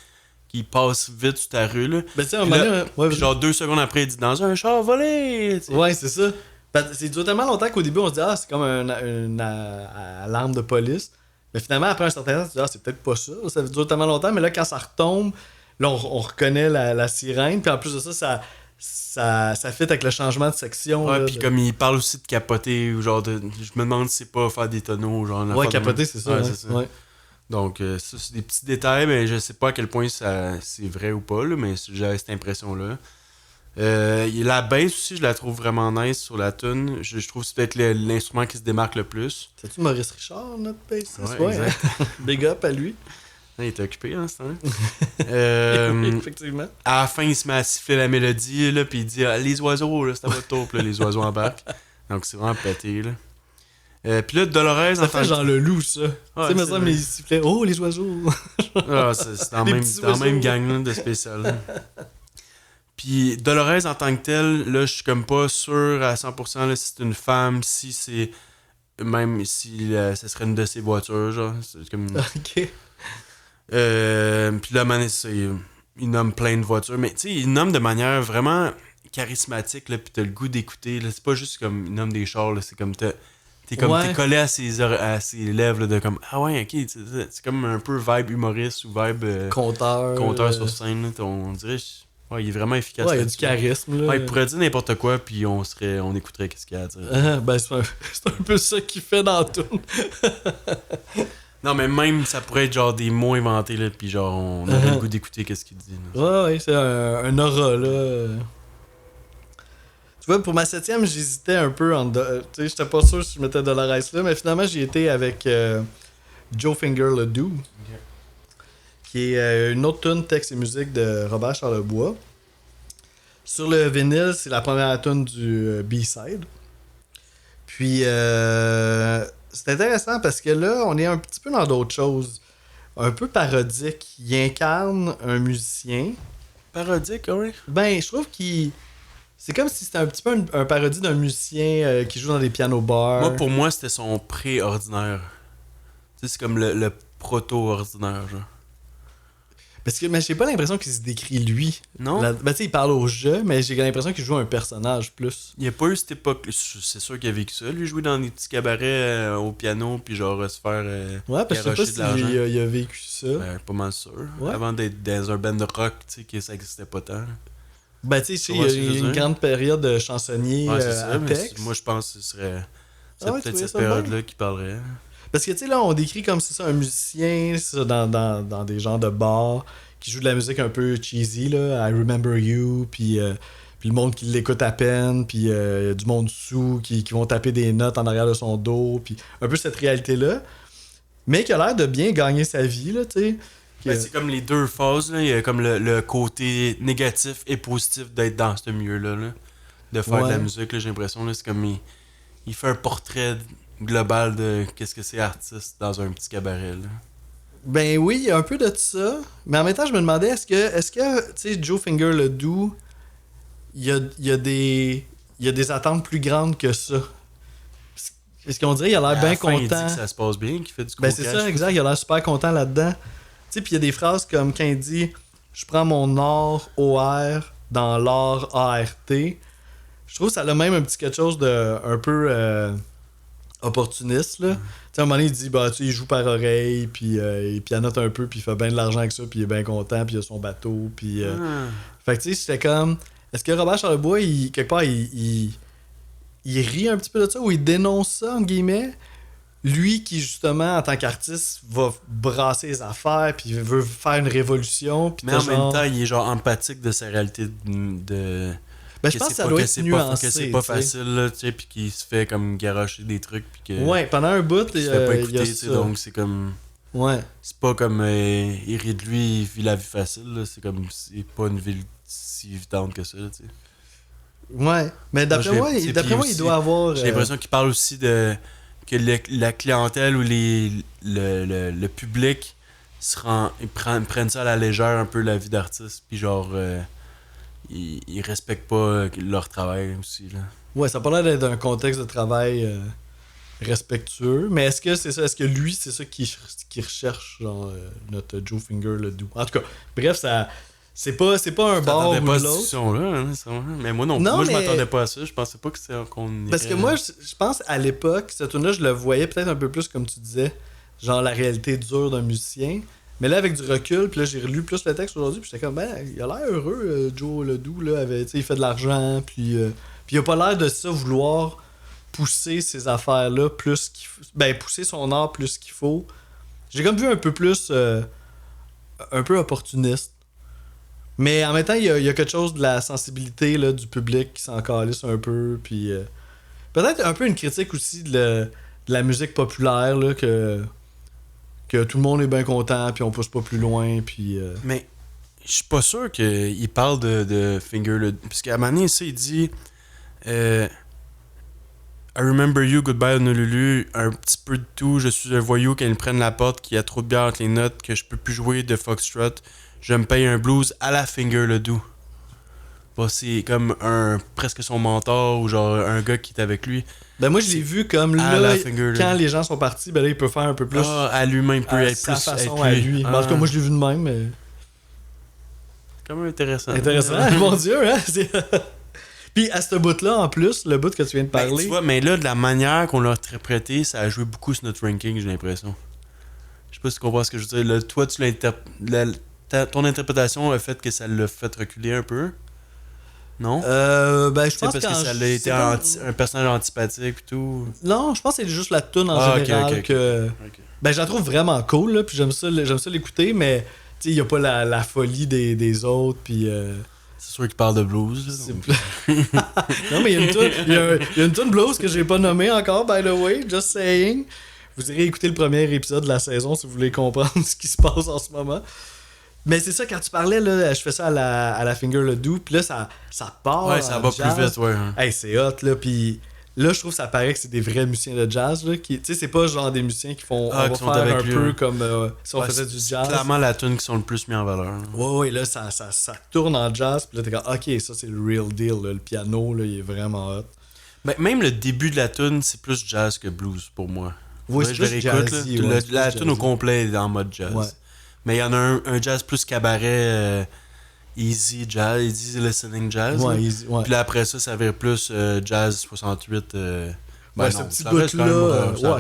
passe vite sur ta rue là. Ben tu sais, un Puis moment là, donné, ouais, puis genre 2 secondes après, il dit dans un char volé. Tu sais. ouais, c'est ça. C'est dure tellement longtemps qu'au début, on se dit, c'est comme une alarme de police. Mais finalement, après un certain temps, tu te dis, c'est peut-être pas ça. Ça dure tellement longtemps, mais là, quand ça retombe, là, on reconnaît la sirène. Puis en plus de ça fit avec le changement de section. Ouais, là, puis comme il parle aussi de capoter, ou genre de. Je me demande si c'est pas faire des tonneaux, genre. Ouais, capoter, c'est ça. Ouais, Ouais, c'est ça. Ouais. Donc, ça, c'est des petits détails, mais je sais pas à quel point c'est vrai ou pas, là, mais j'avais cette impression-là. La bass aussi, je la trouve vraiment nice sur la tune. Je trouve que c'est peut-être l'instrument qui se démarque le plus. C'est-tu Maurice Richard, notre bassiste? Ouais, exact. Big up à lui. Il était occupé, hein, ce temps-là. Effectivement. À la fin, il se met à siffler la mélodie, là, puis il dit les oiseaux, là, c'est à votre tour, puis là, les oiseaux embarquent. Donc, c'est vraiment pété, là. Puis là, Dolores... Ça fait genre le loup, ça. Ouais, tu sais, mais il sifflait, oh, les oiseaux. c'est dans la même gang là, de spécial. Là. Puis Dolores en tant que telle, là, je suis comme pas sûr à 100% là, si c'est une femme, si c'est... Même si ça serait une de ses voitures, genre. C'est comme... Ok. Puis là, man, il nomme plein de voitures, mais tu sais, il nomme de manière vraiment charismatique, là, pis t'as le goût d'écouter, là. C'est pas juste comme il nomme des chars, là, c'est comme t'es collé à ses lèvres, là, de comme, ah ouais, ok, c'est comme un peu vibe humoriste ou vibe conteur sur scène, là, on dirait, ouais, il est vraiment efficace. Ouais, il y a du charisme, là. Ouais, il pourrait dire n'importe quoi, puis on écouterait qu'est-ce qu'il y a à dire. Ben, c'est un peu ça qu'il fait dans tout. Non, mais même, ça pourrait être genre des mots inventés, là, puis genre, on aurait le goût d'écouter qu'est-ce qu'il dit. Là. Ouais, c'est un aura, là. Tu vois, pour ma 7e, j'hésitais un peu en... Tu sais, j'étais pas sûr si je mettais Dolores là, mais finalement, j'y étais avec Joe Finger Ledoux, qui est une autre tune texte et musique de Robert Charlebois. Sur le vinyle, c'est la première tune du B-side. Puis, c'est intéressant parce que là, on est un petit peu dans d'autres choses. Un peu parodique. Il incarne un musicien. Parodique, oui. Ben, je trouve qu'il... C'est comme si c'était un petit peu un parodie d'un musicien qui joue dans des pianos bars. Pour moi, c'était son pré-ordinaire. Tu sais, c'est comme le proto-ordinaire, genre. Parce que mais j'ai pas l'impression qu'il se décrit lui. Non? Ben, tu sais, il parle au jeu, mais j'ai l'impression qu'il joue un personnage plus. Il n'y a pas eu cette époque. C'est sûr qu'il a vécu ça. Lui, jouer dans des petits cabarets au piano, puis genre se faire. Ouais, parce que je sais pas s'il il a vécu ça. Ben, pas mal sûr. Ouais. Avant d'être dans un band de rock, tu sais, que ça existait pas tant. Ben, tu sais, il y a une grande période de chansonnier à texte. Moi, je pense que ce serait. C'est peut-être cette ça période-là qui parlerait. Parce que, tu sais, là, on décrit comme c'est ça, un musicien ça, dans des genres de bars qui joue de la musique un peu cheesy, là, I Remember You, puis le monde qui l'écoute à peine, puis du monde sous qui vont taper des notes en arrière de son dos, puis un peu cette réalité-là. Mais qui a l'air de bien gagner sa vie, là, tu sais. Ben, c'est comme les deux phases, là. Il y a comme le côté négatif et positif d'être dans ce milieu-là, là. De faire de la musique, là, j'ai l'impression, là, c'est comme il fait un portrait global de qu'est-ce que c'est artiste dans un petit cabaret, là. Ben oui, il y a un peu de ça. Mais en même temps, je me demandais, est-ce que tu sais, Joe Finger Ledoux, il y a des attentes plus grandes que ça? Parce qu'on dirait qu'il a l'air bien content. Il dit que ça se passe bien, qu'il fait du gros Ben c'est cash. ça, exact. Il a l'air super content là-dedans. Tu sais, puis il y a des phrases comme quand il dit « Je prends mon or OR dans l'or ART ». Je trouve que ça a même un petit quelque chose de un peu opportuniste, là. Tu sais, à un moment donné, il dit, bah, tu sais, il joue par oreille, puis il pianote un peu, puis il fait bien de l'argent avec ça, puis il est bien content, puis il a son bateau, puis... Fait que, tu sais, c'était comme... Est-ce que Robert Charlebois, quelque part, il rit un petit peu de ça, ou il dénonce ça, entre guillemets? Lui qui, justement, en tant qu'artiste, va brasser les affaires, puis veut faire une révolution, puis mais en même temps, il est genre empathique de sa réalité de... Ben, je pense que ça doit être nuancé. Que c'est pas facile, là, tu sais, puis qu'il se fait comme garocher des trucs, puis que... Ouais, pendant un bout, il se fait pas écouter, y a tu sais, ça. donc c'est comme... Ouais. C'est pas comme il rit de lui, il vit la vie facile, là, c'est comme... C'est pas une vie si évidente que ça, tu sais. Ouais, mais d'après moi, il doit avoir... J'ai l'impression qu'il parle aussi de que la clientèle ou le public ils prennent ça à la légère un peu la vie d'artiste, puis genre ils respectent pas leur travail aussi là. Ouais, ça a pas l'air d'être un contexte de travail respectueux, mais est-ce que c'est ça? Est-ce que lui, c'est ça qu'il recherche, genre notre Joe Finger le doux? En tout cas, bref, ça... C'est pas un bar ou pas à cette l'autre. discussion-là, hein, mais moi non. Moi, je m'attendais pas à ça. Je pensais pas que c'était qu'on irait... Parce que moi, je pense à l'époque, cette tune-là, je le voyais peut-être un peu plus comme tu disais, genre la réalité dure d'un musicien. Mais là, avec du recul, puis là, j'ai relu plus le texte aujourd'hui, puis j'étais comme, ben, il a l'air heureux, Joe Ledoux, là, il fait de l'argent, puis il a pas l'air de ça vouloir pousser ses affaires-là plus qu'il faut. Ben, pousser son art plus qu'il faut. J'ai comme vu un peu plus, un peu opportuniste. Mais en même temps, il y a quelque chose de la sensibilité là, du public qui s'en calisse un peu. Puis peut-être un peu une critique aussi de la musique populaire, là, que tout le monde est bien content, puis on pousse pas plus loin. Puis, Mais je suis pas sûr qu'il parle de Finger le... Parce qu'à un moment donné, ça, il dit I remember you, goodbye Honolulu, un petit peu de tout, je suis un voyou quand ils prennent la porte, qu'il y a trop de bière entre les notes, que je peux plus jouer de foxtrot. Je me paye un blues à la Finger le doux. Bon, c'est comme presque son mentor ou genre un gars qui est avec lui. Ben moi je l'ai vu comme là, quand les gens sont partis, ben là il peut faire un peu plus à lui-même, il peut être sa plus façon à lui. En tout cas, moi je l'ai vu de même, mais... C'est quand même intéressant. Mon Dieu, hein? Puis à ce bout-là, en plus, le bout que tu viens de parler... Tu vois, mais là, de la manière qu'on l'a interprété, ça a joué beaucoup sur notre ranking, j'ai l'impression. Je sais pas si tu comprends ce que je veux dire. Là, toi, ton interprétation a fait que ça l'a fait reculer un peu. Non? Ben, je pense parce que ça a été un personnage antipathique et tout. Non, je pense que c'est juste la toune en général que... Okay. Ben, je la trouve vraiment cool, là, puis j'aime ça l'écouter, mais il n'y a pas la folie des autres, puis... C'est sûr qu'il parle de blues. Non, mais il y a une toune blues que j'ai pas nommée encore, by the way, just saying. Vous irez écouter le premier épisode de la saison si vous voulez comprendre ce qui se passe en ce moment. Mais c'est ça, quand tu parlais, là, je fais ça à la Finger le doux, puis là, ça part. Ouais, ça va jazz. plus vite, ouais. Hey, c'est hot, là, puis là, je trouve que ça paraît que c'est des vrais musiciens de jazz, là, qui, tu sais, c'est pas genre des musiciens qui font, on va faire un peu comme si on faisait du jazz. C'est clairement la tune qui sont le plus mis en valeur. Ouais, là, ça tourne en jazz, puis là, t'es comme, ok, ça, c'est le real deal, là, le piano, là, il est vraiment hot. Ben, même le début de la tune, c'est plus jazz que blues pour moi. Oui, c'est plus jazzy. La tune au complet est en mode jazz. Ouais. Mais il y en a un jazz plus cabaret, easy jazz, easy listening jazz. Ouais, easy, ouais. Puis là, après ça, ça vire plus jazz 68. Ouais, non, ce petit bout-là,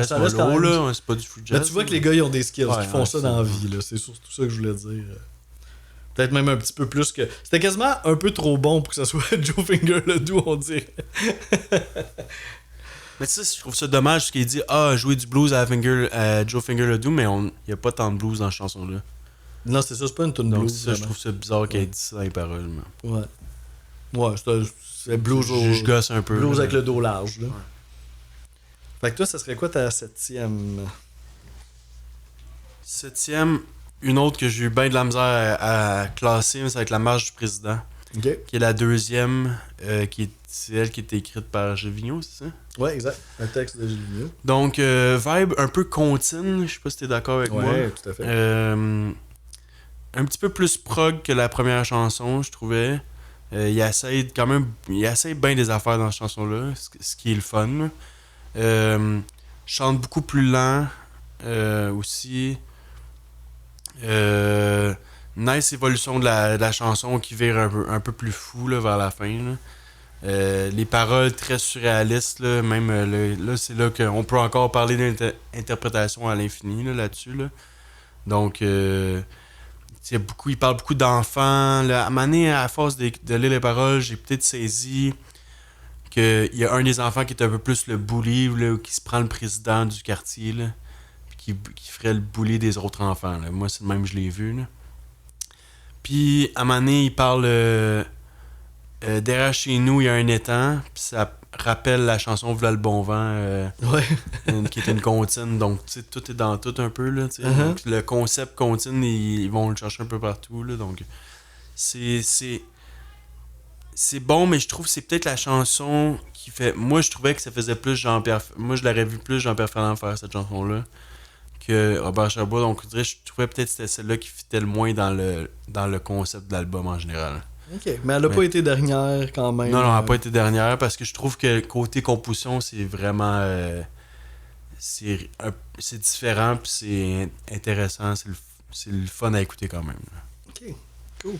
ça reste low, là. C'est pas du full jazz. Mais tu vois que les gars, ils ont des skills, qui font ça dans la vie, là. C'est surtout ça que je voulais dire. Peut-être même un petit peu plus que... C'était quasiment un peu trop bon pour que ça soit Joe Finger le doux, on dirait. Mais tu sais, je trouve ça dommage parce qu'il dit jouer du blues à Joe Finger le doux, mais il n'y a pas tant de blues dans cette chanson-là. Non, c'est ça, c'est pas une tune blues. Ça, je trouve ça bizarre qu'il ait dit ça dans les paroles. Mais... Ouais. Ouais, c'est blues je gosse un peu. Blues avec le dos large, là. Ouais. Fait que toi, ça serait quoi ta 7e? 7e, une autre que j'ai eu bien de la misère à classer, mais ça va être La Marche du Président. Okay. Qui est la 2e, c'est elle qui est écrite par Gilles Vigneault, c'est ça? Ouais, exact. Un texte de Gilles Vigneault. Donc, vibe un peu contine, je sais pas si t'es d'accord avec moi. Ouais, tout à fait. Un petit peu plus prog que la première chanson, je trouvais. Il essaye bien des affaires dans cette chanson-là, ce qui est le fun. Chante beaucoup plus lent aussi. Nice évolution de la chanson qui vire un peu plus fou là, vers la fin. Là. Les paroles très surréalistes, là, même là, c'est là qu'on peut encore parler d'interprétation à l'infini là-dessus. Là. Donc, il parle beaucoup d'enfants. Là. À un moment donné, à force de lire les paroles, j'ai peut-être saisi qu'il y a un des enfants qui est un peu plus le bully, là, qui se prend le président du quartier, là, qui ferait le bully des autres enfants. Là. Moi, c'est le même, je l'ai vu. Là. Puis, à un moment donné, il parle derrière chez nous, il y a un étang, puis ça rappelle la chanson V'là le bon vent, qui est une comptine. Donc, tu sais, tout est dans tout un peu. Là, donc, le concept comptine, ils vont le chercher un peu partout. Là, donc, c'est c'est bon, mais je trouve que c'est peut-être la chanson qui fait. Moi, je trouvais que ça faisait plus Jean-Pierre. Moi, je l'aurais vu plus Jean-Pierre Ferland faire cette chanson-là que Robert Charbois. Donc, je dirais, je trouvais peut-être que c'était celle-là qui fitait le moins dans le concept de l'album en général. Ok, mais elle a pas été dernière quand même. Non, elle n'a pas été dernière parce que je trouve que côté composition, c'est vraiment. C'est différent, puis c'est intéressant, c'est le fun à écouter quand même. Ok, cool.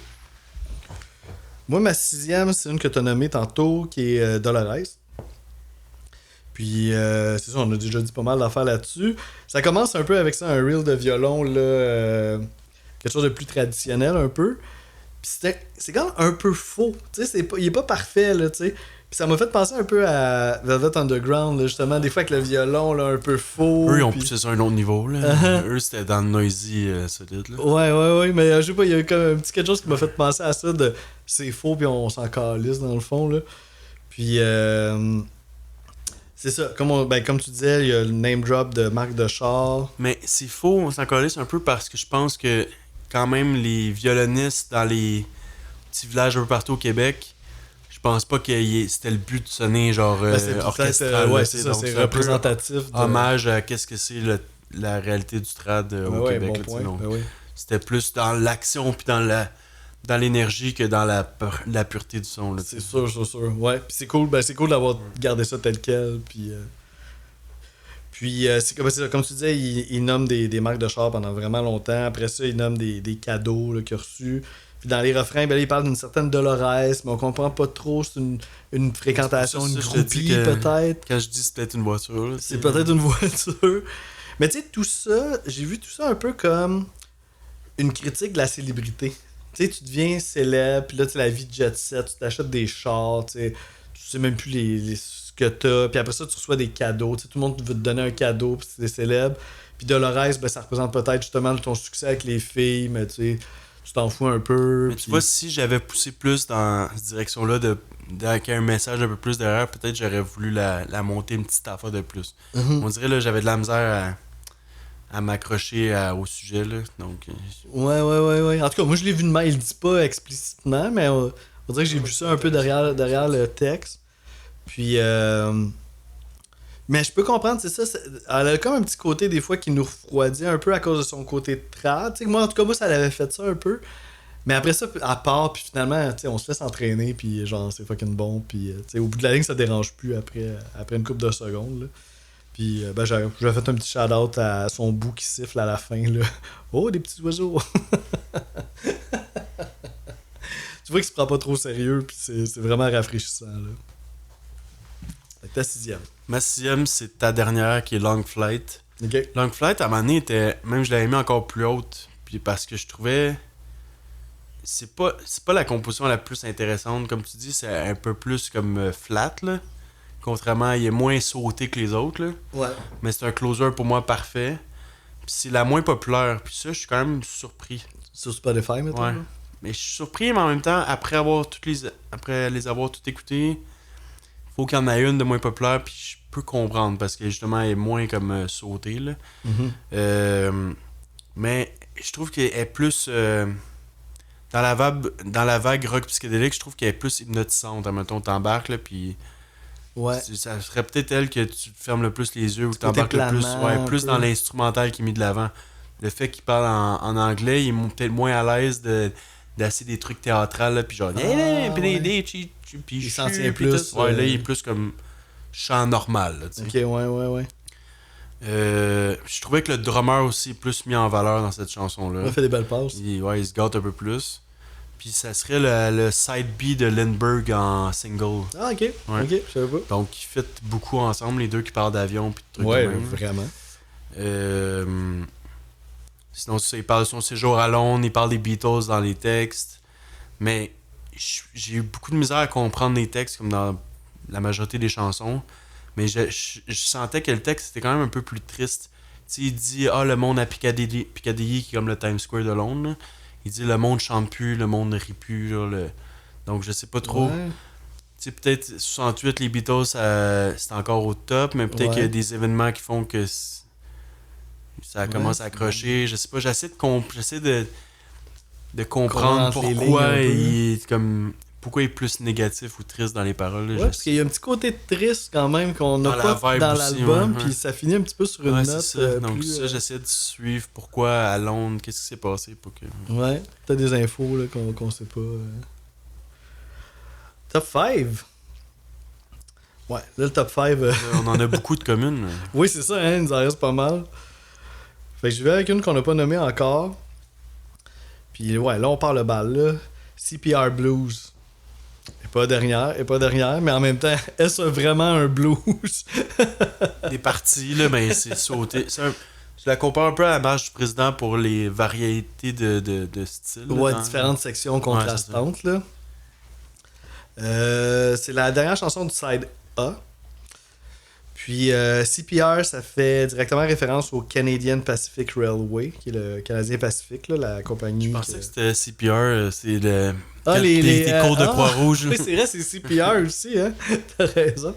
Moi, ma 6e, c'est une que tu as nommée tantôt, qui est Dolores. Puis, c'est ça, on a déjà dit pas mal d'affaires là-dessus. Ça commence un peu avec ça, un reel de violon, là, quelque chose de plus traditionnel un peu. Puis c'est quand même un peu faux. Tu sais, il est pas parfait, là, tu sais. Puis ça m'a fait penser un peu à Velvet Underground, là, justement, des fois avec le violon, là, un peu faux. Eux, ils ont puis... poussé ça à un autre niveau, là. Eux, c'était dans le noisy solide, là. Ouais, mais je sais pas, il y a eu comme un petit quelque chose qui m'a fait penser à ça, de c'est faux, puis on s'en calisse, dans le fond, là. Puis, c'est ça, comme tu disais, il y a le name drop de Marc Dechar. Mais c'est faux, on s'en calisse un peu parce que je pense que quand même les violonistes dans les petits villages un peu partout au Québec, je pense pas que c'était le but de sonner genre orchestral. Ouais, c'est ça, donc c'est représentatif. Hommage à qu'est-ce que c'est la réalité du trad au Québec. Bon là, point, donc, oui. c'était plus dans l'action puis dans l'énergie que dans la pureté du son. Là, c'est sûr. Ouais, puis c'est cool d'avoir gardé ça tel quel. Puis c'est comme tu disais, il nomme des marques de char pendant vraiment longtemps. Après ça, il nomme des cadeaux là, qu'il a reçus. Puis dans les refrains, là, il parle d'une certaine Dolores, mais on comprend pas trop. C'est une fréquentation, une groupie peut-être. Quand je dis c'est peut-être une voiture. Là, c'est peut-être une voiture. Mais tu sais, tout ça, j'ai vu tout ça un peu comme une critique de la célébrité. Tu sais, tu deviens célèbre, puis là, tu sais, la vie de jet set, tu t'achètes des chars, tu sais même plus ce que t'as, puis après ça, tu reçois des cadeaux, tu sais, tout le monde veut te donner un cadeau, puis c'est célèbre. Puis Dolores, ben, ça représente peut-être justement ton succès avec les filles, mais tu sais, tu t'en fous un peu. Mais tu vois, si j'avais poussé plus dans cette direction-là, avec un message un peu plus derrière, peut-être j'aurais voulu la monter une petite affaire de plus. Mm-hmm. On dirait, là, j'avais de la misère à m'accrocher au sujet, là, donc... Ouais. En tout cas, moi, je l'ai vu de mal. Il le dit pas explicitement, mais on dirait que j'ai vu ça un peu derrière le texte. Puis... Mais je peux comprendre, c'est ça. Elle a comme un petit côté, des fois, qui nous refroidit un peu à cause de son côté trad. Tu sais, moi, en tout cas, ça l'avait fait ça un peu. Mais après ça, à part, puis finalement, tu sais, on se laisse entraîner, puis genre, c'est fucking bon. Puis, tu sais, au bout de la ligne, ça dérange plus après une couple de secondes, là. Puis, ben, j'ai fait un petit shout-out à son bout qui siffle à la fin, là. Oh, des petits oiseaux! Tu vois qu'il se prend pas trop au sérieux, puis c'est vraiment rafraîchissant, là. Fait que ta 6e. Ma 6e, c'est ta dernière, qui est Long Flight. Ok. Long Flight, à un moment donné, même je l'avais mis encore plus haute, puis parce que je trouvais... C'est pas la composition la plus intéressante, comme tu dis, c'est un peu plus comme flat, là. Contrairement, il est moins sauté que les autres, là. Ouais. Mais c'est un closer pour moi parfait. Puis c'est la moins populaire. Puis ça, je suis quand même surpris. Sur Spotify, maintenant. Ouais. Mais je suis surpris, mais en même temps, après les avoir toutes écoutées, faut qu'il y en ait une de moins populaire, puis je peux comprendre, parce que justement, elle est moins comme sautée, là. Mm-hmm. Mais je trouve qu'elle est plus... dans la vague rock psychédélique, je trouve qu'elle est plus hypnotisante. Mettons, t'embarques, là, puis... Ouais. Ça serait peut-être elle que tu fermes le plus les yeux ou que t'embarques le plus. Ouais, plus dans l'instrumental qui est mis de l'avant. Le fait qu'il parle en anglais, il est peut-être moins à l'aise d'essayer des trucs théâtrales, puis genre... Puis il s'en tient plus. Ouais, là, il est plus comme chant normal, là, tu sais. Ok, ouais. Je trouvais que le drummer aussi est plus mis en valeur dans cette chanson-là. Il a fait des belles passes. Il se gâte un peu plus. Puis ça serait le side B de Lindbergh en single. Ah, ok. Ouais. Ok, je savais pas. Donc ils fit beaucoup ensemble, les deux qui parlent d'avion puis de trucs ouais, de même. vraiment. Sinon, il parle de son séjour à Londres, il parle des Beatles dans les textes. Mais j'ai eu beaucoup de misère à comprendre les textes, comme dans la majorité des chansons. Mais je sentais que le texte était quand même un peu plus triste. Tu sais, il dit « Ah, le monde à Piccadilly, qui est comme le Times Square de Londres. » Là. Il dit « Le monde chante plus, le monde ne rit plus. » Donc, je sais pas trop. Ouais. Tu sais, peut-être 68, les Beatles, c'est encore au top, mais peut-être qu'il y a des événements qui font que ça commence à accrocher. Je sais pas, j'essaie de comprendre pourquoi pourquoi il est plus négatif ou triste dans les paroles. Là, Ouais, parce qu'il y a un petit côté triste quand même qu'on n'a pas dans l'album, puis ça finit un petit peu sur une note. Donc plus, ça, j'essaie de suivre pourquoi à Londres, qu'est-ce qui s'est passé pour que... Ouais, t'as des infos là, qu'on sait pas. Top 5. Ouais, là le top 5. On en a beaucoup de communes. Oui, c'est ça, hein, il nous en reste pas mal. Fait que je vais avec une qu'on n'a pas nommée encore. Puis ouais, là on parle le bal là. CPR Blues. Elle est pas dernière, mais en même temps, est-ce vraiment un blues? Des parties, là, ben c'est sauté. Je la compare un peu à la marche du président pour les variétés de styles. Ouais, différentes sections contrastantes, là. C'est la dernière chanson du side A. Puis CPR, ça fait directement référence au Canadian Pacific Railway, qui est le Canadien Pacifique, là, la compagnie. Je pensais que c'était CPR, c'est le... les cours de Croix-Rouge. Oui, c'est vrai, c'est CPR aussi, hein. T'as raison.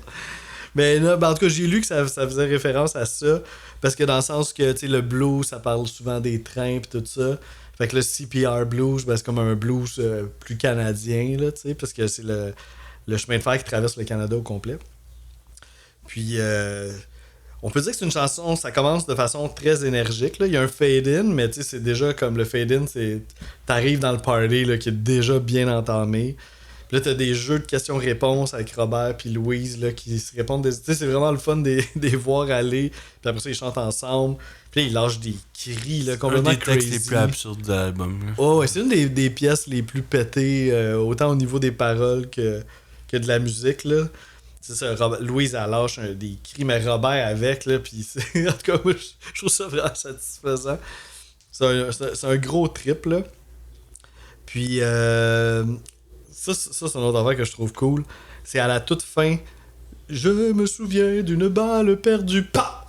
Mais là, en tout cas, j'ai lu que ça faisait référence à ça, parce que dans le sens que, tu sais, le blues, ça parle souvent des trains et tout ça. Fait que le CPR blues, ben, c'est comme un blues plus canadien, là, tu sais, parce que c'est le chemin de fer qui traverse le Canada au complet. Puis, on peut dire que c'est une chanson, ça commence de façon très énergique, là. Il y a un fade-in, mais tu sais, c'est déjà comme le fade-in, c'est... T'arrives dans le party, là, qui est déjà bien entamé. Puis là, t'as des jeux de questions-réponses avec Robert puis Louise, là, qui se répondent. Tu sais, c'est vraiment le fun des voir aller. Puis après ça, ils chantent ensemble. Puis là, ils lâchent des cris, là, complètement crazy. C'est un des textes les plus absurdes de l'album. Oh, ouais, c'est une des pièces les plus pétées, autant au niveau des paroles que de la musique, là. C'est ça, Louise, elle lâche des cris, mais Robert avec, là, puis en tout cas, moi, je trouve ça vraiment satisfaisant. C'est un gros trip, là. Puis, ça c'est une autre affaire que je trouve cool. C'est à la toute fin, je me souviens d'une balle perdue, pa!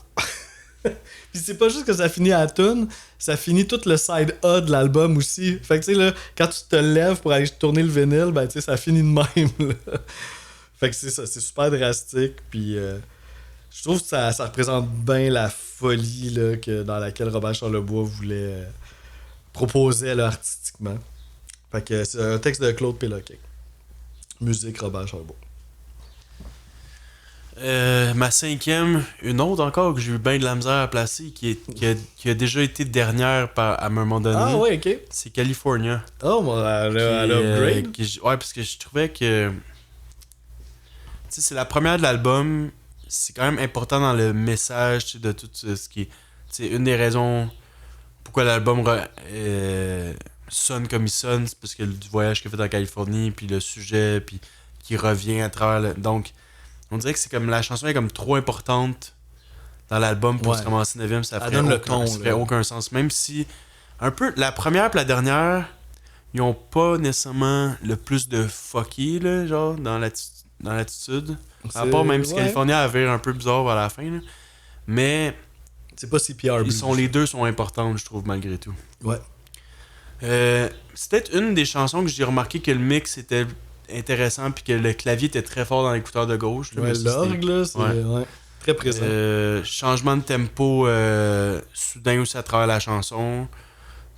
Puis c'est pas juste que ça finit à la tune, ça finit tout le side A de l'album aussi. Fait que tu sais, là, quand tu te lèves pour aller tourner le vinyle, ben tu sais, ça finit de même, là. Fait que c'est ça, c'est super drastique, puis je trouve que ça représente bien la folie là, dans laquelle Robert Charlebois voulait proposer là, artistiquement. Fait que c'est un texte de Claude Péloquin. Musique Robert Charlebois. Ma cinquième, une autre encore que j'ai eu bien de la misère à placer, qui a déjà été dernière à un moment donné. Ah ouais, ok. C'est California. Oh, moi, elle upgrade. Ouais, parce que je trouvais que... Tu sais, c'est la première de l'album. C'est quand même important dans le message de tout ce qui est... Tu sais, une des raisons pourquoi l'album sonne comme il sonne, c'est parce que du voyage qu'il a fait en Californie, puis le sujet, puis qui revient à travers... Donc, on dirait que c'est comme... La chanson est comme trop importante dans l'album pour se commencer 9e. Ça ferait aucun sens. Même si, un peu, la première et la dernière, ils ont pas nécessairement le plus de fucky, là, genre, dans l'attitude. À part même si California avait un peu bizarre vers la fin. Là. Mais c'est pas CPR Blues. Les deux sont importantes, je trouve, malgré tout. Ouais. C'est peut-être une des chansons que j'ai remarqué que le mix était intéressant puis que le clavier était très fort dans l'écouteur de gauche. Là, l'orgue, là, c'est très présent. Changement de tempo soudain aussi à travers la chanson.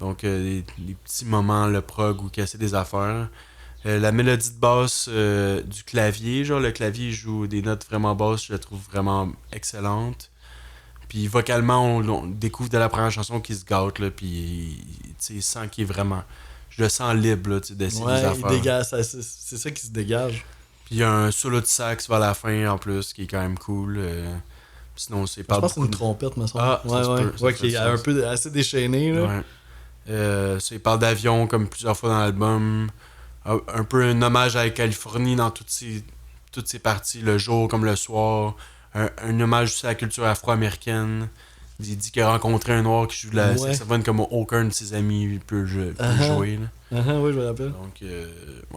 Donc, les petits moments, le prog ou casser des affaires. La mélodie de basse du clavier, genre le clavier joue des notes vraiment basses, je la trouve vraiment excellente. Puis vocalement, on découvre de la première chanson qu'il se gâte, là, puis il sent qu'il est vraiment... Je le sens libre là, d'essayer des affaires. Il dégage, c'est ça qui se dégage. Puis il y a un solo de sax vers la fin en plus, qui est quand même cool. Sinon, c'est pas. Je pense que c'est une trompette, me semble. Ah, ouais, qui est un peu assez déchaînée. Là. Ouais. Il parle d'avion comme plusieurs fois dans l'album. Un peu un hommage à la Californie dans toutes ces parties, le jour comme le soir. Un hommage aussi à la culture afro-américaine. Il dit qu'il a rencontré un noir qui joue de la saxophone comme aucun de ses amis peut jouer. Là. Oui, je me rappelle. Donc,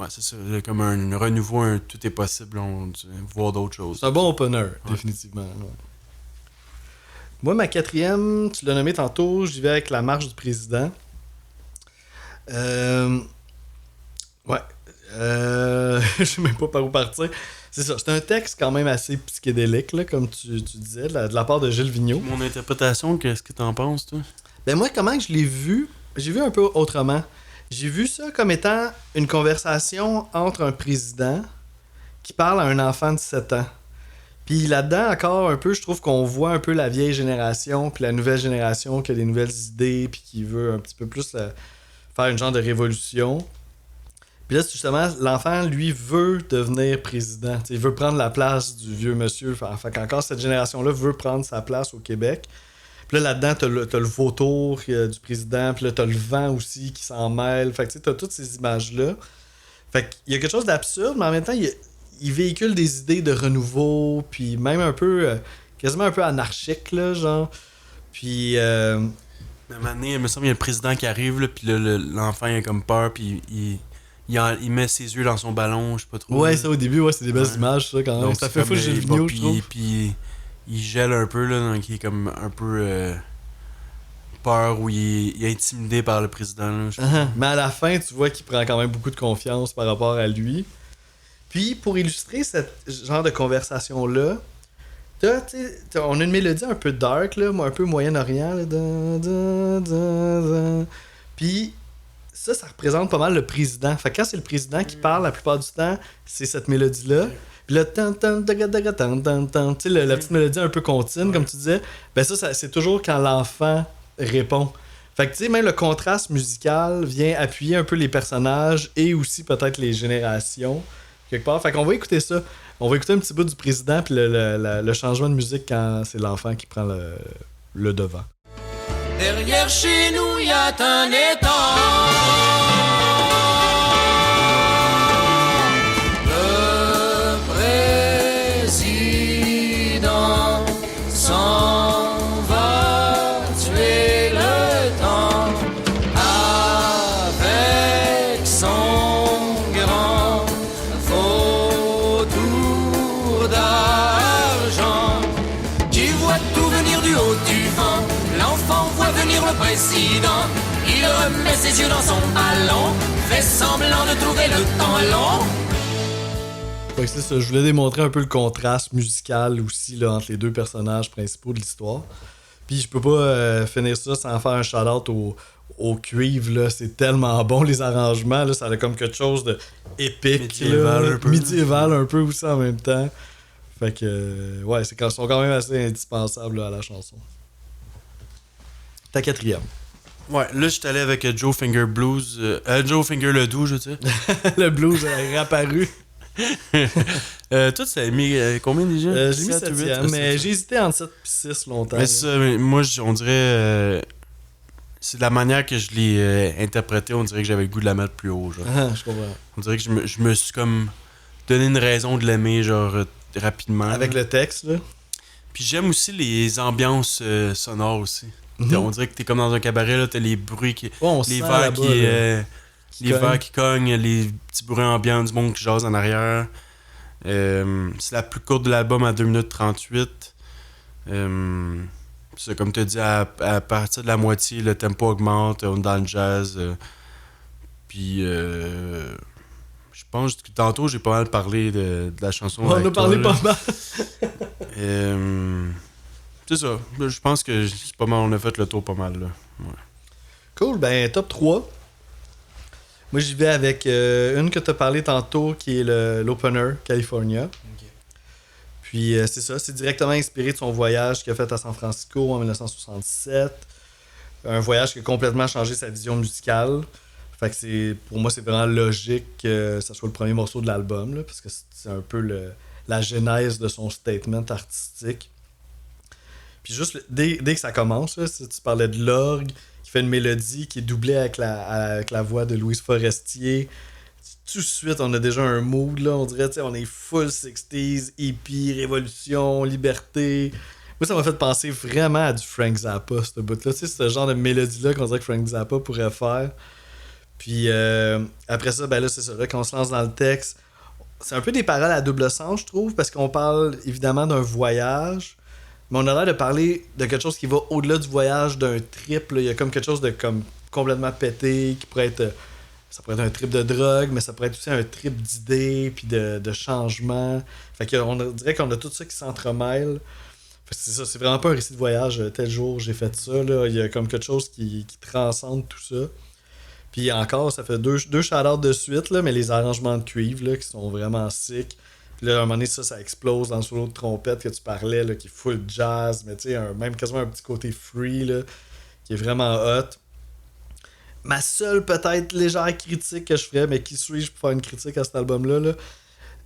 c'est ça. Comme un renouveau, tout est possible. On voir d'autres choses. C'est un bon opener, définitivement. Ouais. Moi, ma quatrième, tu l'as nommé tantôt, j'y vais avec La Marche du Président. Je sais même pas par où partir. C'est ça, c'est un texte quand même assez psychédélique, là, comme tu disais, de la part de Gilles Vigneault. Mon interprétation, qu'est-ce que t'en penses, toi? Ben moi, comment je l'ai vu? J'ai vu un peu autrement. J'ai vu ça comme étant une conversation entre un président qui parle à un enfant de 7 ans. Puis là-dedans, encore un peu, je trouve qu'on voit un peu la vieille génération, puis la nouvelle génération qui a des nouvelles idées, puis qui veut un petit peu plus faire une genre de révolution. Puis là, justement, l'enfant, lui, veut devenir président. T'sais, il veut prendre la place du vieux monsieur. Fait qu'encore, cette génération-là veut prendre sa place au Québec. Puis là, là-dedans, t'as le vautour du président. Puis là, t'as le vent aussi qui s'en mêle. Fait que tu sais, t'as toutes ces images-là. Fait qu'il y a quelque chose d'absurde, mais en même temps, il véhicule des idées de renouveau. Puis même un peu, quasiment un peu anarchique, là, genre. Puis... À un moment donné, il me semble qu'il y a le président qui arrive, là, puis là, l'enfant il a comme peur, puis il met ses yeux dans son ballon, je sais pas trop. Ouais, ça au début, ouais, c'est des belles images, ça, quand même. Donc, ça fait fou le jeu il vidéo, va, je trouve. puis il gèle un peu, là, donc il est comme un peu peur ou il est intimidé par le président. Là, Mais à la fin, tu vois qu'il prend quand même beaucoup de confiance par rapport à lui. Puis, pour illustrer ce genre de conversation-là, on a une mélodie un peu dark, là, un peu Moyen-Orient. Là, puis, ça représente pas mal le président. Fait que quand c'est le président qui parle, la plupart du temps, c'est cette mélodie-là. Puis là, la petite mélodie un peu contine, comme tu disais, ben ça c'est toujours quand l'enfant répond. Fait que tu sais, même le contraste musical vient appuyer un peu les personnages et aussi peut-être les générations, quelque part. Fait qu'on va écouter ça. On va écouter un petit bout du président puis le changement de musique quand c'est l'enfant qui prend le devant. Derrière chez nous, y a un étang. Le président s'en va tuer le temps avec son grand vautour d'argent qui voit tout venir du haut du vent. L'enfant voit venir le président. Il remet ses yeux dans son ballon, fait semblant de trouver le temps long. Fait que c'est ça, je voulais démontrer un peu le contraste musical aussi là, entre les deux personnages principaux de l'histoire. Puis je peux pas finir ça sans faire un shout-out au cuivre, là. C'est tellement bon les arrangements, là. Ça a comme quelque chose de épique, médiéval un peu aussi en même temps. Fait que ouais, ils sont quand même assez indispensables là, à la chanson. Ta quatrième. Ouais, là, je suis allé avec Joe Finger Blues. Joe Finger le Doux, je sais. Le blues a réapparu. Toi, tu as mis combien déjà? J'ai mis 7e, mais j'ai hésité entre 7 et 6 longtemps. Mais ça, moi, on dirait... c'est de la manière que je l'ai interprété, on dirait que j'avais le goût de la mettre plus haut. Genre. Je comprends. On dirait que je me suis comme donné une raison de l'aimer, genre, rapidement. Avec le texte, là. Puis j'aime aussi les ambiances sonores aussi. On dirait que t'es comme dans un cabaret, là, t'as les bruits qui... les verres les verres qui cognent, les petits bruits ambiants du monde qui jase en arrière. C'est la plus courte de l'album à 2 minutes 38. C'est comme tu as dit, à partir de la moitié, le tempo augmente, on est dans le jazz. Puis je pense que tantôt j'ai pas mal parlé de la chanson. On a parlé pas mal. C'est ça. Je pense que c'est pas mal, on a fait le tour pas mal là. Ouais. Cool, ben top 3. Moi j'y vais avec une que tu as parlé tantôt qui est l'opener California. Okay. Puis c'est ça, c'est directement inspiré de son voyage qu'il a fait à San Francisco en 1967. Un voyage qui a complètement changé sa vision musicale. Fait que pour moi c'est vraiment logique que ça soit le premier morceau de l'album là, parce que c'est un peu la genèse de son statement artistique. Puis juste dès que ça commence, là, tu parlais de l'orgue qui fait une mélodie qui est doublée avec la voix de Louise Forestier. Tout de suite, on a déjà un mood, là, on dirait, on est full 60s, hippie, révolution, liberté. Moi, ça m'a fait penser vraiment à du Frank Zappa, ce bout-là. C'est ce genre de mélodie-là qu'on dirait que Frank Zappa pourrait faire. Puis après ça, ben là, c'est ça, là, quand on se lance dans le texte, c'est un peu des paroles à double sens, je trouve, parce qu'on parle évidemment d'un voyage, mais on a l'air de parler de quelque chose qui va au-delà du voyage, d'un trip. Là. Il y a comme quelque chose de comme complètement pété, qui pourrait être... Ça pourrait être un trip de drogue, mais ça pourrait être aussi un trip d'idées, puis de changement. Fait qu'on dirait qu'on a tout ça qui s'entremêle. C'est ça, c'est vraiment pas un récit de voyage. Tel jour, j'ai fait ça. Là. Il y a comme quelque chose qui transcende tout ça. Puis encore, ça fait deux shout-outs de suite, là, mais les arrangements de cuivre là, qui sont vraiment sick. Puis là, à un moment donné, ça explose dans le solo de trompette que tu parlais, là, qui est full jazz, mais tu sais, même quasiment un petit côté free, là, qui est vraiment hot. Ma seule, peut-être, légère critique que je ferais, mais qui suis-je pour faire une critique à cet album-là, là?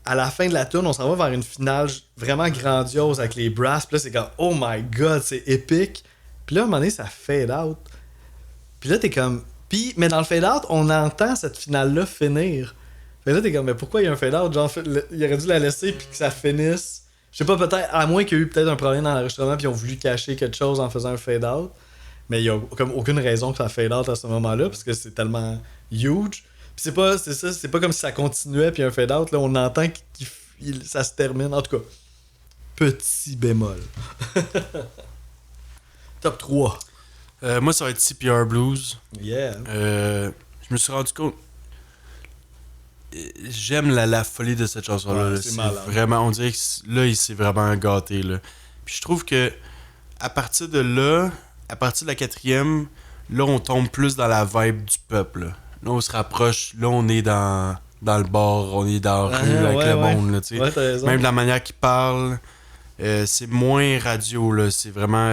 À la fin de la tune, on s'en va vers une finale vraiment grandiose avec les brass. Puis là, c'est comme, oh my god, c'est épique. Puis là, à un moment donné, ça fade out. Puis là, t'es comme... mais dans le fade out, on entend cette finale-là finir. Fait là, t'es comme, mais pourquoi il y a un fade out? Genre, il aurait dû la laisser puis que ça finisse. Je sais pas, peut-être, à moins qu'il y ait eu peut-être un problème dans l'enregistrement puis ils ont voulu cacher quelque chose en faisant un fade out. Mais il y a comme aucune raison que ça fade out à ce moment-là parce que c'est tellement huge. Puis c'est pas comme si ça continuait puis un fade out. Là, on entend que ça se termine. En tout cas, petit bémol. Top 3. Moi, ça va être CPR Blues. Yeah. Je me suis rendu compte. J'aime la folie de cette chanson-là. Ouais, là. c'est malade. Vraiment, on dirait que là, il s'est vraiment gâté. Là. Puis je trouve que à partir de là, à partir de la 4e, là, on tombe plus dans la vibe du peuple. Là, on se rapproche. Là, on est dans le bar, on est dans la rue avec le monde. Là, ouais, t'as raison. même de la manière qu'il parle, c'est moins radio. Là. C'est vraiment...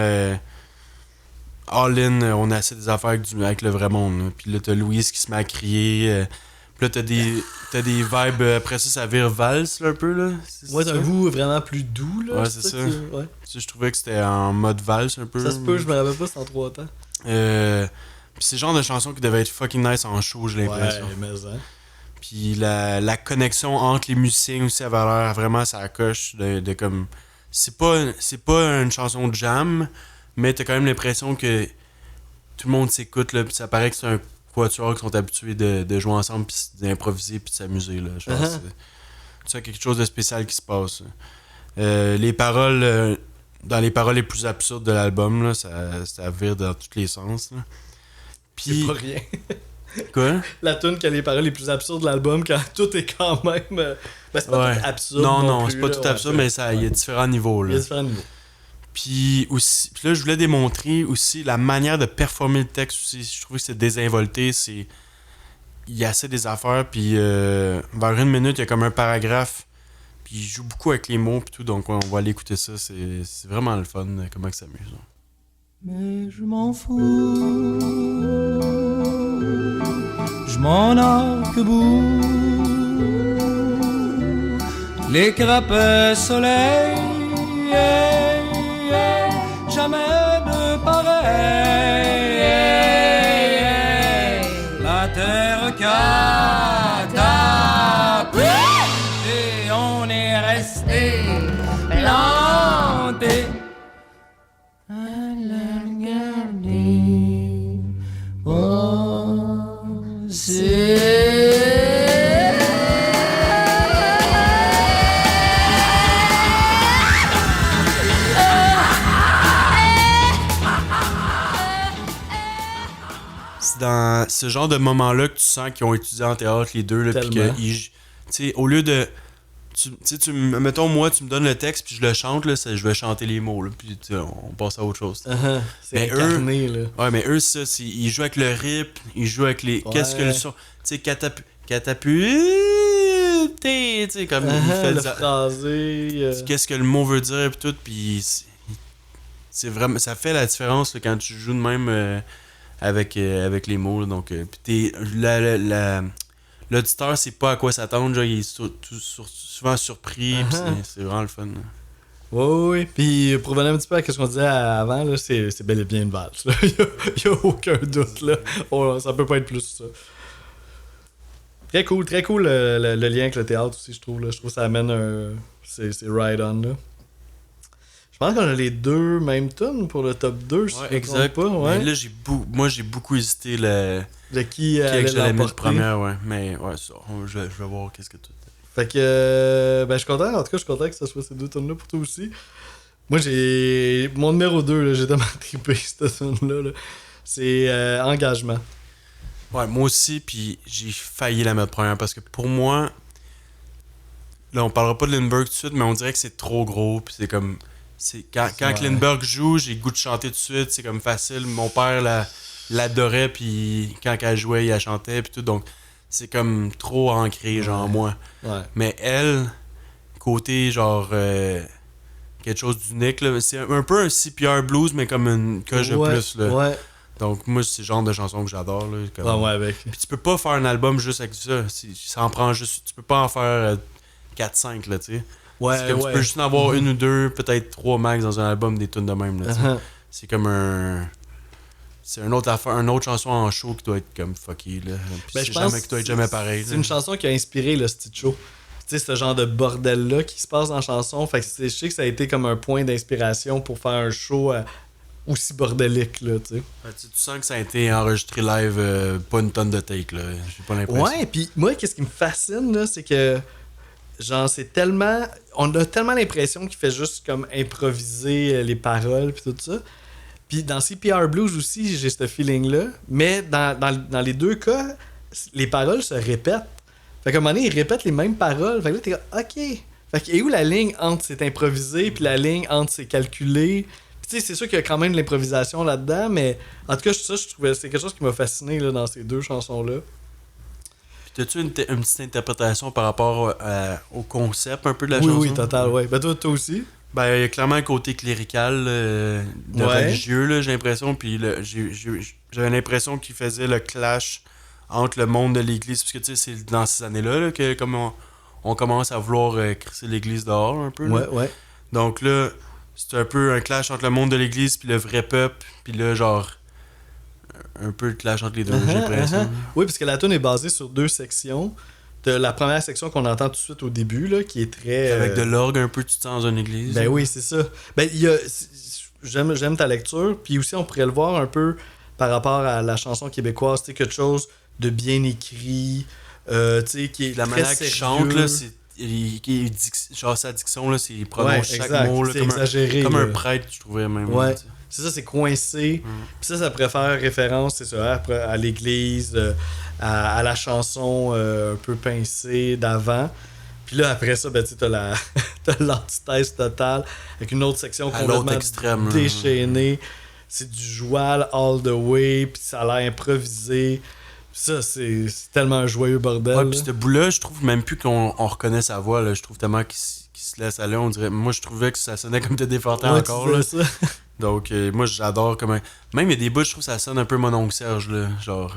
all-in, on essaie des affaires avec le vrai monde. Là. Puis là, t'as Louise qui se met à crier. Puis là, t'as des vibes. Après ça vire valse là, un peu. Là. Ouais, t'as un goût vraiment plus doux. Là, Ouais, c'est ça. Ouais. Je trouvais que c'était en mode valse un peu. Ça se peut, je me rappelle pas, c'est en 3 temps. Puis c'est le genre de chanson qui devait être fucking nice en show, j'ai l'impression. Ouais, mais hein. Puis la connexion entre les musiciens aussi avait l'air vraiment ça coche de comme. C'est pas une chanson de jam, mais t'as quand même l'impression que tout le monde s'écoute, là, pis ça paraît que c'est un quatuor qui sont habitués de jouer ensemble, pis d'improviser, pis de s'amuser, là. Je pense c'est quelque chose de spécial qui se passe. Les paroles, dans les paroles les plus absurdes de l'album, là, ça vire dans tous les sens, là. Pis... C'est pas rien. Quoi? La tune qui a les paroles les plus absurdes de l'album, quand tout est quand même... Ben, c'est pas tout absurde Non, plus, c'est pas là, tout absurde, mais il y a différents niveaux, là. Il y a différents niveaux. Puis là, je voulais démontrer aussi la manière de performer le texte aussi. Je trouve que c'est désinvolté. Il y a assez des affaires. Puis vers 1 minute, il y a comme un paragraphe. Puis il joue beaucoup avec les mots. Puis tout, donc on va aller écouter ça. C'est vraiment le fun. Comment que ça s'amuse. Mais je m'en fous. Je m'en arc-bout. Les crapets soleil. Jamais de pareil. La terre catapulte et on est resté planté à la regarder passer. Dans ce genre de moment-là que tu sens qu'ils ont étudié en théâtre les deux, là, puis que tu sais, au lieu de mettons moi tu me donnes le texte puis je le chante là, je vais chanter les mots là, puis on passe à autre chose. C'est incarné là. Ouais, mais eux ça, ils jouent avec le rythme, ils jouent avec les qu'est-ce que le son, tu sais catapulte, tu sais comme il fait le phrasé, qu'est-ce que le mot veut dire puis tout, puis c'est vraiment ça fait la différence là, quand tu joues de même avec les mots, là, donc pis l'auditeur sait pas à quoi s'attendre, genre, il est souvent surpris, pis c'est vraiment le fun. Là. Oui. Puis pour revenir un petit peu à ce qu'on disait avant, là, c'est bel et bien une valse. Il y a aucun doute. Là. Ça peut pas être plus ça. Très cool le lien avec le théâtre aussi, je trouve. Là. Je trouve que ça amène c'est right on. Là. Je pense qu'on a les deux mêmes tunes pour le top 2. Ouais, exact. Pas, ouais. Mais là, j'ai beaucoup hésité de qui que j'allais mettre l'emporter. première, ouais. Mais ouais, ça, je vais voir qu'est-ce que tout. Fait que, je suis content. En tout cas, je suis content que ce soit ces deux tunes-là pour toi aussi. Moi, j'ai. Mon numéro 2, là, j'ai tellement trippé cette tune-là. Là. C'est Engagement. Ouais, moi aussi, puis j'ai failli la mettre première parce que pour moi, là, on parlera pas de Lindbergh tout de suite, mais on dirait que c'est trop gros, puis c'est comme. Quand Lindbergh joue, j'ai le goût de chanter tout de suite, c'est comme facile. Mon père l'adorait, puis quand elle jouait, il la chantait, puis tout. Donc, c'est comme trop ancré, genre, moi. Ouais. Mais elle, côté, genre, quelque chose d'unique, là, c'est un peu un CPR blues, mais comme une coche de plus, là. Ouais. Donc, moi, c'est le genre de chanson que j'adore, là. Comme... Ouais, avec. Puis tu peux pas faire un album juste avec ça. Ça en prend juste... Tu peux pas en faire 4-5, là, tu sais. Ouais, C'est comme tu peux juste en avoir une ou deux, peut-être 3 max dans un album, des tunes de même, là, tu sais. C'est comme un... C'est une autre affaire, une autre chanson en show qui doit être comme fucky, là. Puis Ben, c'est jamais qui doit être jamais pareil. C'est une chanson qui a inspiré le style show. Tu sais, ce genre de bordel-là qui se passe dans la chanson. Fait que je sais que ça a été comme un point d'inspiration pour faire un show aussi bordélique, là, tu sais. Tu sens que ça a été enregistré live, pas une tonne de take, là. J'ai pas l'impression. Ouais, puis moi, qu'est-ce qui me fascine, là, c'est que, genre, c'est tellement... On a tellement l'impression qu'il fait juste comme improviser les paroles puis tout ça. Puis dans CPR Blues aussi, j'ai ce feeling-là. Mais dans les deux cas, les paroles se répètent. Fait qu'à un moment donné, ils répètent les mêmes paroles. Fait que là, t'es comme, OK. Fait que, et où la ligne entre c'est improvisé puis la ligne entre c'est calculé? Puis tu sais, c'est sûr qu'il y a quand même de l'improvisation là-dedans, mais en tout cas, ça, je trouvais c'est quelque chose qui m'a fasciné là, dans ces deux chansons-là. Puis t'as-tu une petite interprétation par rapport au concept un peu de la chanson? Oui, total, ouais. Ben toi aussi? Ben, il y a clairement un côté clérical, de religieux, là, j'ai l'impression. Puis j'avais l'impression qu'il faisait le clash entre le monde de l'église. Parce que tu sais, c'est dans ces années-là là, que comme on commence à vouloir crisser l'église dehors un peu. Là. Ouais. Donc là, c'est un peu un clash entre le monde de l'église puis le vrai peuple. Puis là, genre, un peu le clash entre les deux, j'ai l'impression. Oui, parce que la tune est basée sur deux sections. De la première section qu'on entend tout de suite au début, là, qui est très... Avec de l'orgue un peu, tu te sens dans une église. Ben oui, c'est ça. Ben, j'aime ta lecture, puis aussi on pourrait le voir un peu par rapport à la chanson québécoise, tu sais, quelque chose de bien écrit, tu sais, qui est la très manière qu'il chante, là, c'est... genre sa diction, là, c'est il prononce chaque exact. mot là, c'est comme, exagéré, comme là. un prêtre, je trouvais même. Ouais. Là, C'est ça, c'est coincé. Puis ça pourrait faire référence, c'est ça, après, à l'église, à la chanson un peu pincée d'avant. Puis là, après ça, ben, tu sais, t'as l'antithèse totale avec une autre section à l'autre complètement extrême. déchaînée. C'est du joual all the way, puis ça a l'air improvisé. Puis ça, c'est tellement un joyeux bordel. Ouais, là. puis ce bout-là, je trouve même plus qu'on reconnaît sa voix. Là. Je trouve tellement qu'il se laisse aller. On dirait... Moi, je trouvais que ça sonnait comme Teddy Fortin Ouais, encore. tu Là. disais ça. Donc, moi, j'adore comment... Même il y a des bouts, je trouve que ça sonne un peu mon oncle Serge. Là. Genre...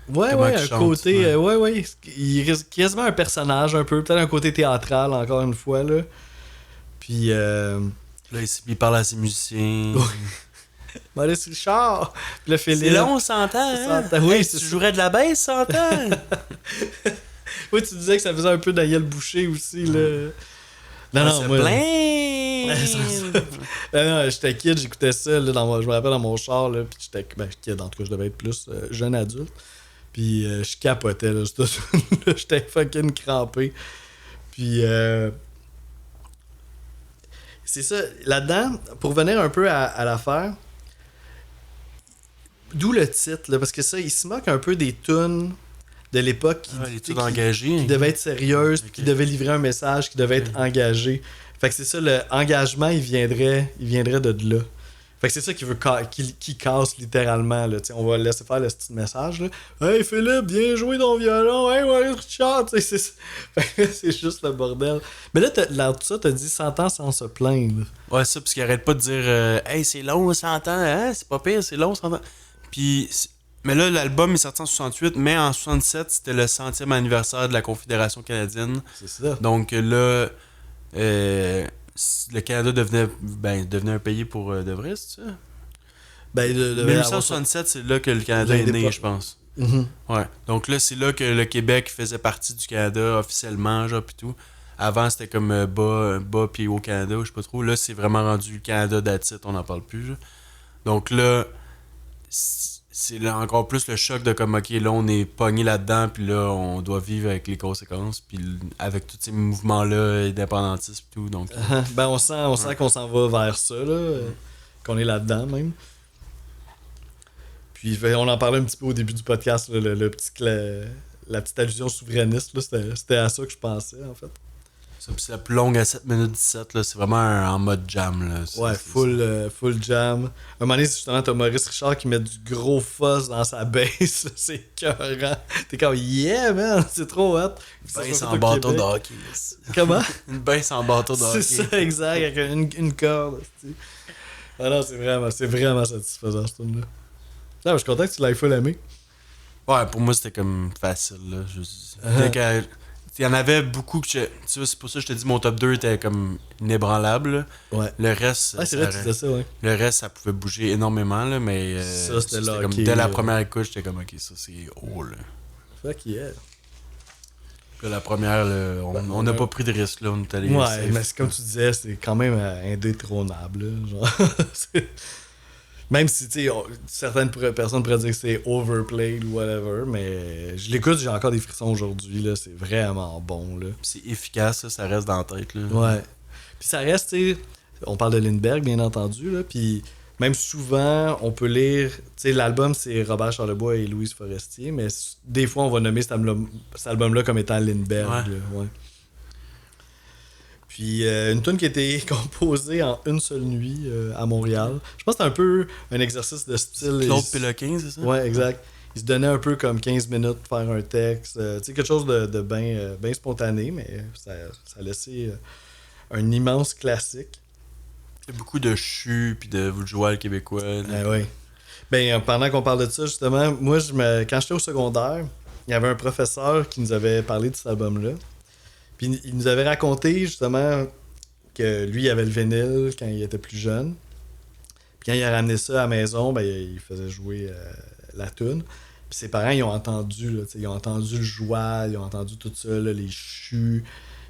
Ouais, comment il un chante, côté. ouais. Ouais. Il est quasiment un personnage un peu. Peut-être un côté théâtral, encore une fois. Là. Puis. Là, il parle à ses musiciens. Maurice Richard. Puis le Philippe. C'est long, on s'entend. Hein? Oui, Hey, c'est tu ça. jouerais de la baisse, s'entend. Oui, tu disais que ça faisait un peu Daniel Boucher aussi. Là. Non, se moi. plaint. Non, j'étais kid, j'écoutais ça. Là, je me rappelle dans mon char. Là, puis j'étais kid, en tout cas, je devais être plus jeune adulte. Puis je capotais. Là, j'étais fucking crampé. Puis. C'est ça. Là-dedans, pour revenir un peu à l'affaire, d'où le titre, là, parce que ça, il se moque un peu des tunes de l'époque Les tunes engagées. qui devaient être sérieuses, Ok. qui devaient livrer un message, qui devaient être engagées. Fait que c'est ça, le engagement, il viendrait de là. Fait que c'est ça qui casse littéralement. Là. On va laisser faire le petit message. Là. Hey Philippe, viens jouer ton violon. Hey Maurice Richard. C'est juste le bordel. Mais là, dans tout ça, t'as dit 100 ans sans se plaindre. Ouais, ça, parce qu'il arrête pas de dire hey, c'est long, 100 ans, hein? C'est pas pire, c'est long, 100 ans. Puis, mais là, l'album est sorti en 68, mais en 67, c'était le 100e anniversaire de la Confédération canadienne. C'est ça. Donc là, le Canada devenait un pays pour de vrai, c'est ça? Ben, 1967, c'est là que le Canada est né, je pense. Mhm. Ouais. Donc là, c'est là que le Québec faisait partie du Canada officiellement, genre, pis tout. Avant, c'était comme bas puis au Canada, je sais pas trop. Là, c'est vraiment rendu le Canada d'attitude, on n'en parle plus. Genre. Donc là, c'est là encore plus le choc de comme, ok, là, on est pogné là-dedans, puis là, on doit vivre avec les conséquences, puis avec tous ces mouvements-là, indépendantistes et tout. Donc, Ben, on sent qu'on s'en va vers ça, là, qu'on est là-dedans même. Puis on en parlait un petit peu au début du podcast, là, la petite allusion souverainiste, là, c'était à ça que je pensais, en fait. Ça, puis c'est la plus longue à 7 minutes 17, là. C'est vraiment en mode jam, là. Ouais, full jam. Un moment donné, c'est justement t'as Maurice Richard qui met du gros fuzz dans sa bass, là, c'est écœurant. T'es comme, yeah, man, c'est trop hot. Une bass en bâton de hockey. Comment? Une bass en bâton de hockey. C'est ça, exact, avec une corde. Ah non, c'est vraiment satisfaisant, ce tune-là. Ah, je suis content que tu l'aies full aimé. Ouais, pour moi, c'était comme facile, là. Il y en avait beaucoup que tu vois, c'est pour ça que je te dis mon top 2 était comme inébranlable, là. Ouais. Le reste, Ah, c'est vrai que tu disais ça, ouais. le reste, ça pouvait bouger énormément, là, mais Ça, c'était là, comme ok, dès la là. première écoute, j'étais comme, ok, ça c'est haut, là. Fuck yeah. Puis la première, là, on n'a pas pris de risque, là, on est allé Ouais, safe. mais c'est comme tu disais, c'est quand même indétrônable, là, genre. Même si, tu sais, certaines personnes pourraient dire que c'est overplayed ou whatever, mais je l'écoute, j'ai encore des frissons aujourd'hui, là, c'est vraiment bon, là. C'est efficace, là, ça reste dans la tête, là. Ouais. Puis ça reste, tu sais, on parle de Lindbergh, bien entendu, là, puis même souvent, on peut lire, tu sais, l'album, c'est Robert Charlebois et Louise Forestier, mais des fois, on va nommer cet album-là comme étant Lindbergh, Ouais. là, ouais. Puis une tune qui a été composée en une seule nuit à Montréal. Je pense que c'est un peu un exercice de style. Claude Péloquin, c'est ça? Ouais, exact. Il se donnait un peu comme 15 minutes pour faire un texte. Tu sais, quelque chose de bien spontané, mais ça a laissé un immense classique. Il y a beaucoup de chus puis de joual québécois. Là. Ouais. Ben, pendant qu'on parle de ça, justement, moi, quand j'étais au secondaire, il y avait un professeur qui nous avait parlé de cet album-là. Puis il nous avait raconté justement que lui il avait le vinyle quand il était plus jeune. Puis quand il a ramené ça à la maison, ben il faisait jouer la tune. Puis ses parents ils ont entendu, là, ils ont entendu le joual, ils ont entendu tout ça, là, les chus.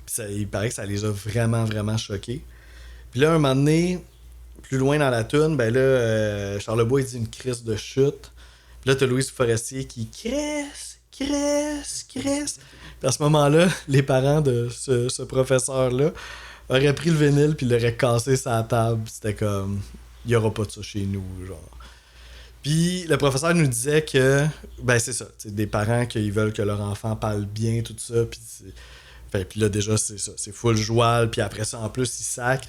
Puis il paraît que ça les a vraiment, vraiment choqués. Puis là, un moment donné, plus loin dans la tune, ben là, Charlebois il dit une crise de chute. Puis là, t'as Louise Forestier qui cresse. Puis à ce moment-là, les parents de ce professeur-là auraient pris le vinyle puis l'auraient cassé sur la table. C'était comme, il n'y aura pas de ça chez nous, genre. Puis le professeur nous disait que, ben c'est ça, des parents qui veulent que leur enfant parle bien, tout ça. Puis là, déjà, c'est ça, c'est full joual. Puis après ça, en plus, il sacre.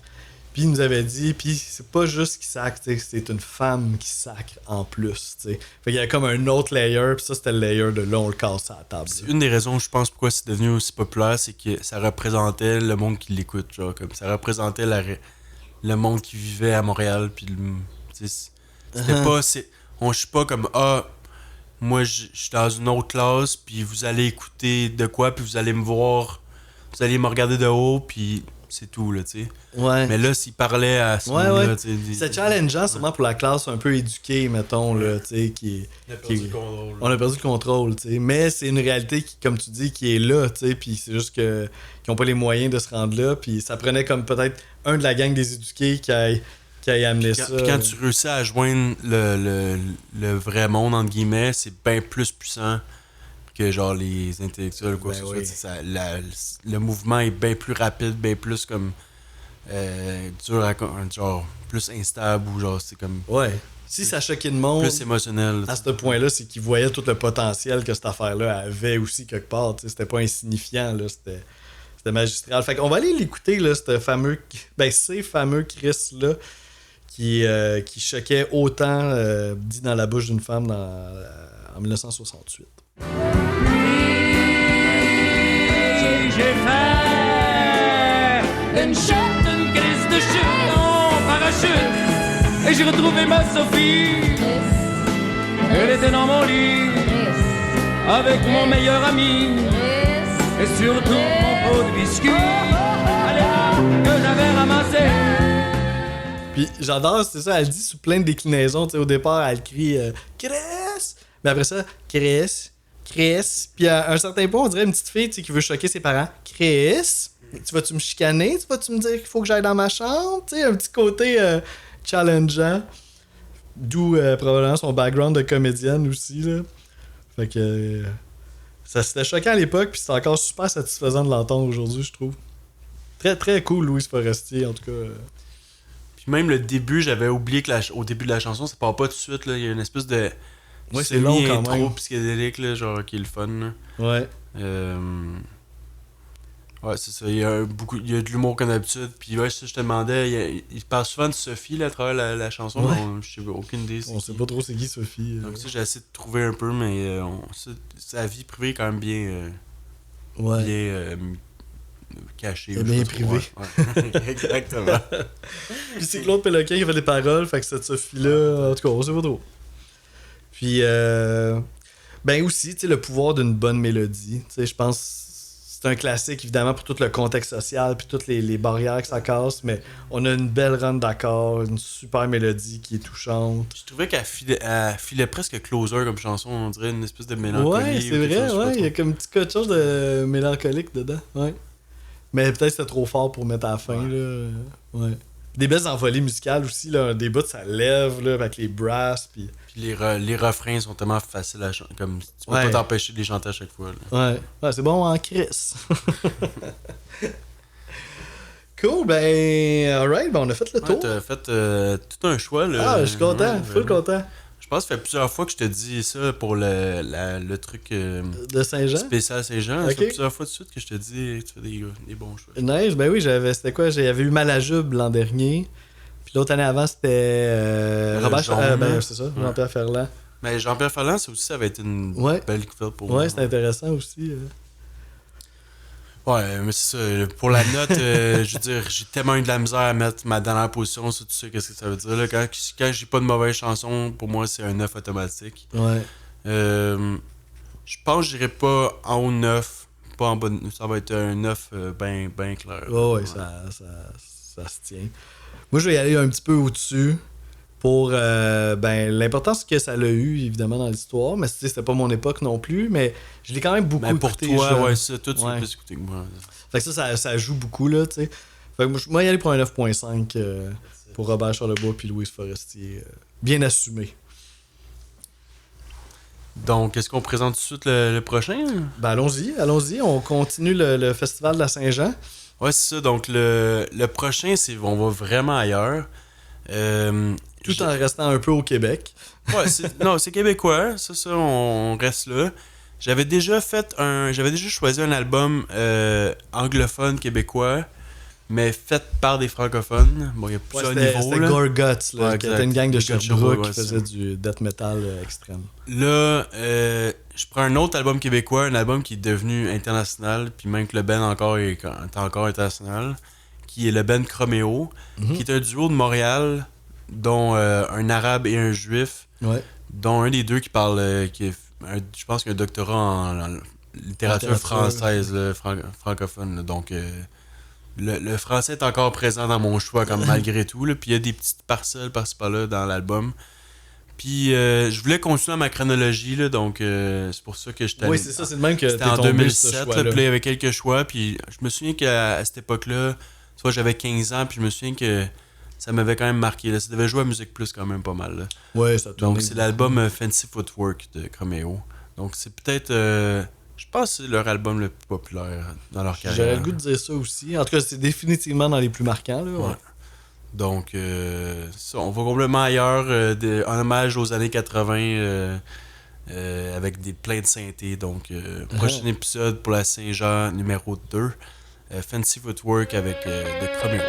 Puis il nous avait dit, puis c'est pas juste qu'il sacre, c'est une femme qui sacre en plus, t'sais. Fait qu'il y a comme un autre layer, puis ça c'était le layer de là, on le casse à la table. C'est une des raisons, je pense, pourquoi c'est devenu aussi populaire, c'est que ça représentait le monde qui l'écoute, genre, comme ça représentait le monde qui vivait à Montréal, puis c'était pas, je suis pas comme, moi je suis dans une autre classe, puis vous allez écouter de quoi, puis vous allez me voir, vous allez me regarder de haut, puis c'est tout, là, tu sais. Ouais. Mais là, s'il parlait à ce monde-là, tu sais... C'est challengeant, sûrement pour la classe un peu éduquée, mettons, là, tu sais, On a perdu le contrôle. On a perdu le contrôle, tu sais. Mais c'est une réalité qui, comme tu dis, qui est là, tu sais, puis c'est juste qu'ils n'ont pas les moyens de se rendre là, puis ça prenait comme peut-être un de la gang des éduqués qui aille amener ça. Puis quand tu réussis à joindre le vrai monde, entre guillemets, c'est bien plus puissant que genre les intellectuels ou quoi que ce soit. Le mouvement est bien plus rapide, bien plus comme dur à genre plus instable ou genre c'est comme ouais. Si ça choquait le monde plus émotionnel. à ce point-là, c'est qu'ils voyaient tout le potentiel que cette affaire-là avait aussi quelque part. T'sais. C'était pas insignifiant, là, c'était magistral. Fait qu'on va aller l'écouter, là, ces fameux Chris-là qui choquaient autant dit dans la bouche d'une femme en 1968. J'ai fait une crise de chute en parachute et j'ai retrouvé ma Sophie. Elle était dans mon lit avec mon meilleur ami et surtout mon pot de biscuits que j'avais ramassé. Puis j'adore, c'est ça, elle dit sous plein de déclinaisons. Au départ, elle crie Chris! Mais après ça, Chris. Puis à un certain point, on dirait une petite fille qui veut choquer ses parents. Chris, tu vas-tu me chicaner? Tu vas-tu me dire qu'il faut que j'aille dans ma chambre? T'sais, un petit côté challengeant. D'où probablement son background de comédienne aussi. Là. Fait que ça c'était choquant à l'époque, puis c'est encore super satisfaisant de l'entendre aujourd'hui, je trouve. Très très cool, Louise Forestier, en tout cas. Puis même le début, j'avais oublié que au début de la chanson, ça part pas tout de suite. Là. Il y a une espèce de. Ouais, c'est long quand même. Trop psychédélique, là, genre qui est le fun. Là. Ouais. Ouais, c'est ça. Il y a de l'humour comme d'habitude. Puis ouais, ça, je te demandais, il parle souvent de Sophie là, à travers la chanson. Ouais. Je sais aucune idée. On sait pas trop c'est qui Sophie. Donc ça, j'ai essayé de trouver un peu, mais sa vie privée est quand même bien, Ouais. bien cachée. Elle est bien privée. Ouais. Exactement. Puis c'est Claude Péloquin qui fait les paroles, fait que cette Sophie-là, en tout cas, on sait pas trop. Puis, ben aussi, tu sais, le pouvoir d'une bonne mélodie. Tu sais, je pense que c'est un classique, évidemment, pour tout le contexte social, puis toutes les barrières que ça casse, mais on a une belle run d'accords, une super mélodie qui est touchante. Je trouvais qu'elle filait presque closer comme chanson, on dirait une espèce de mélancolie. Ouais, c'est vrai, ouais, il y a comme un petit quelque chose de mélancolique dedans, ouais. Mais peut-être que c'était trop fort pour mettre à la fin, là. Ouais. Des belles envolées musicales aussi, là. Des bouts, ça lève, là, avec les brasses, puis... Puis les refrains sont tellement faciles à chanter, comme tu peux Ouais. pas t'empêcher de les chanter à chaque fois. Là. Ouais, c'est bon en Chris. Cool, ben, alright, ben on a fait le tour. Ouais, t'as fait tout un choix. Là. Ah, je suis content, Ouais, full vraiment. content. Je pense que ça fait plusieurs fois que je te dis ça pour le truc De Saint-Jean. spécial Saint-Jean. Ok. Ça fait plusieurs fois de suite que je te dis que tu fais des bons choix. Nice, ben oui, c'était quoi? J'avais eu Malajube l'an dernier. Puis l'autre année avant, c'était Robert Jean, ben c'est ça, ouais. Jean-Pierre Ferland. Mais Jean-Pierre Ferland, ça aussi, ça va être une Ouais. belle découverte pour moi. Ouais, c'était intéressant aussi. Ouais, mais c'est ça. Pour la note, je veux dire, j'ai tellement eu de la misère à mettre ma dernière position. Ça, tu sais, qu'est-ce que ça veut dire. Là. Quand j'ai pas de mauvaise chanson, pour moi, c'est un 9 automatique. Ouais. Je pense que j'irai pas en haut 9. Pas en bas. Ça va être un 9 ben clair. Ouais, ça se tient. Moi, je vais y aller un petit peu au-dessus pour ben, l'importance que ça a eu, évidemment, dans l'histoire. Mais c'était pas mon époque non plus. Mais je l'ai quand même beaucoup Mais pour écouté. toi, jeune. ouais, ça, toi, tu Ouais. l'as plus écouté que moi. Fait que ça joue beaucoup, là, tu sais. Fait que moi, y aller pour un 9.5 pour Robert Charlebois puis Louise Forestier. Bien assumé. Donc, est-ce qu'on présente tout de suite le prochain? Ben, allons-y. On continue le festival de la Saint-Jean. Ouais, c'est ça. Donc, le prochain, on va vraiment ailleurs. Tout en restant un peu au Québec. Ouais, non, c'est québécois. Ça, on reste là. J'avais déjà choisi un album anglophone québécois, mais fait par des francophones. Bon, il y a plusieurs niveaux. C'était Là. Gore Guts, là, Ouais, qui exact. était une gang de Les gars de Sherbrooke Sherbrooke, qui ouais, faisait ça. du death metal extrême. Là, je prends un autre album québécois, un album qui est devenu international, puis même que le band encore est encore international, qui est le band Chroméo, qui est un duo de Montréal, dont un arabe et un juif, Ouais. dont un des deux qui parle, je pense qu'il a un doctorat en littérature française, là, francophone. Là. Donc, le français est encore présent dans mon choix, comme malgré tout. Là. Puis il y a des petites parcelles par-ci par-là dans l'album. Puis je voulais continuer à ma chronologie, là, donc c'est pour ça que j'étais. Oui, c'est ça, c'est le même que C'était t'es en tombé 2007, sur ce là, choix-là. puis là, il y avait quelques choix. Puis je me souviens qu'à cette époque-là, soit j'avais 15 ans, puis je me souviens que ça m'avait quand même marqué. Là. Ça devait jouer à Musique Plus quand même pas mal. Là. Ouais, ça tourne. Donc c'est l'album Fancy Footwork de Chroméo. Donc c'est peut-être, je pense que c'est leur album le plus populaire dans leur carrière. J'aurais le goût de dire ça aussi. En tout cas, c'est définitivement dans les plus marquants. Là, ouais. Ouais. Donc, ça, on va complètement ailleurs, en hommage aux années 80, avec plein de synthés. Donc, prochain épisode pour la Saint-Jean numéro 2, Fancy Footwork avec de Chroméo.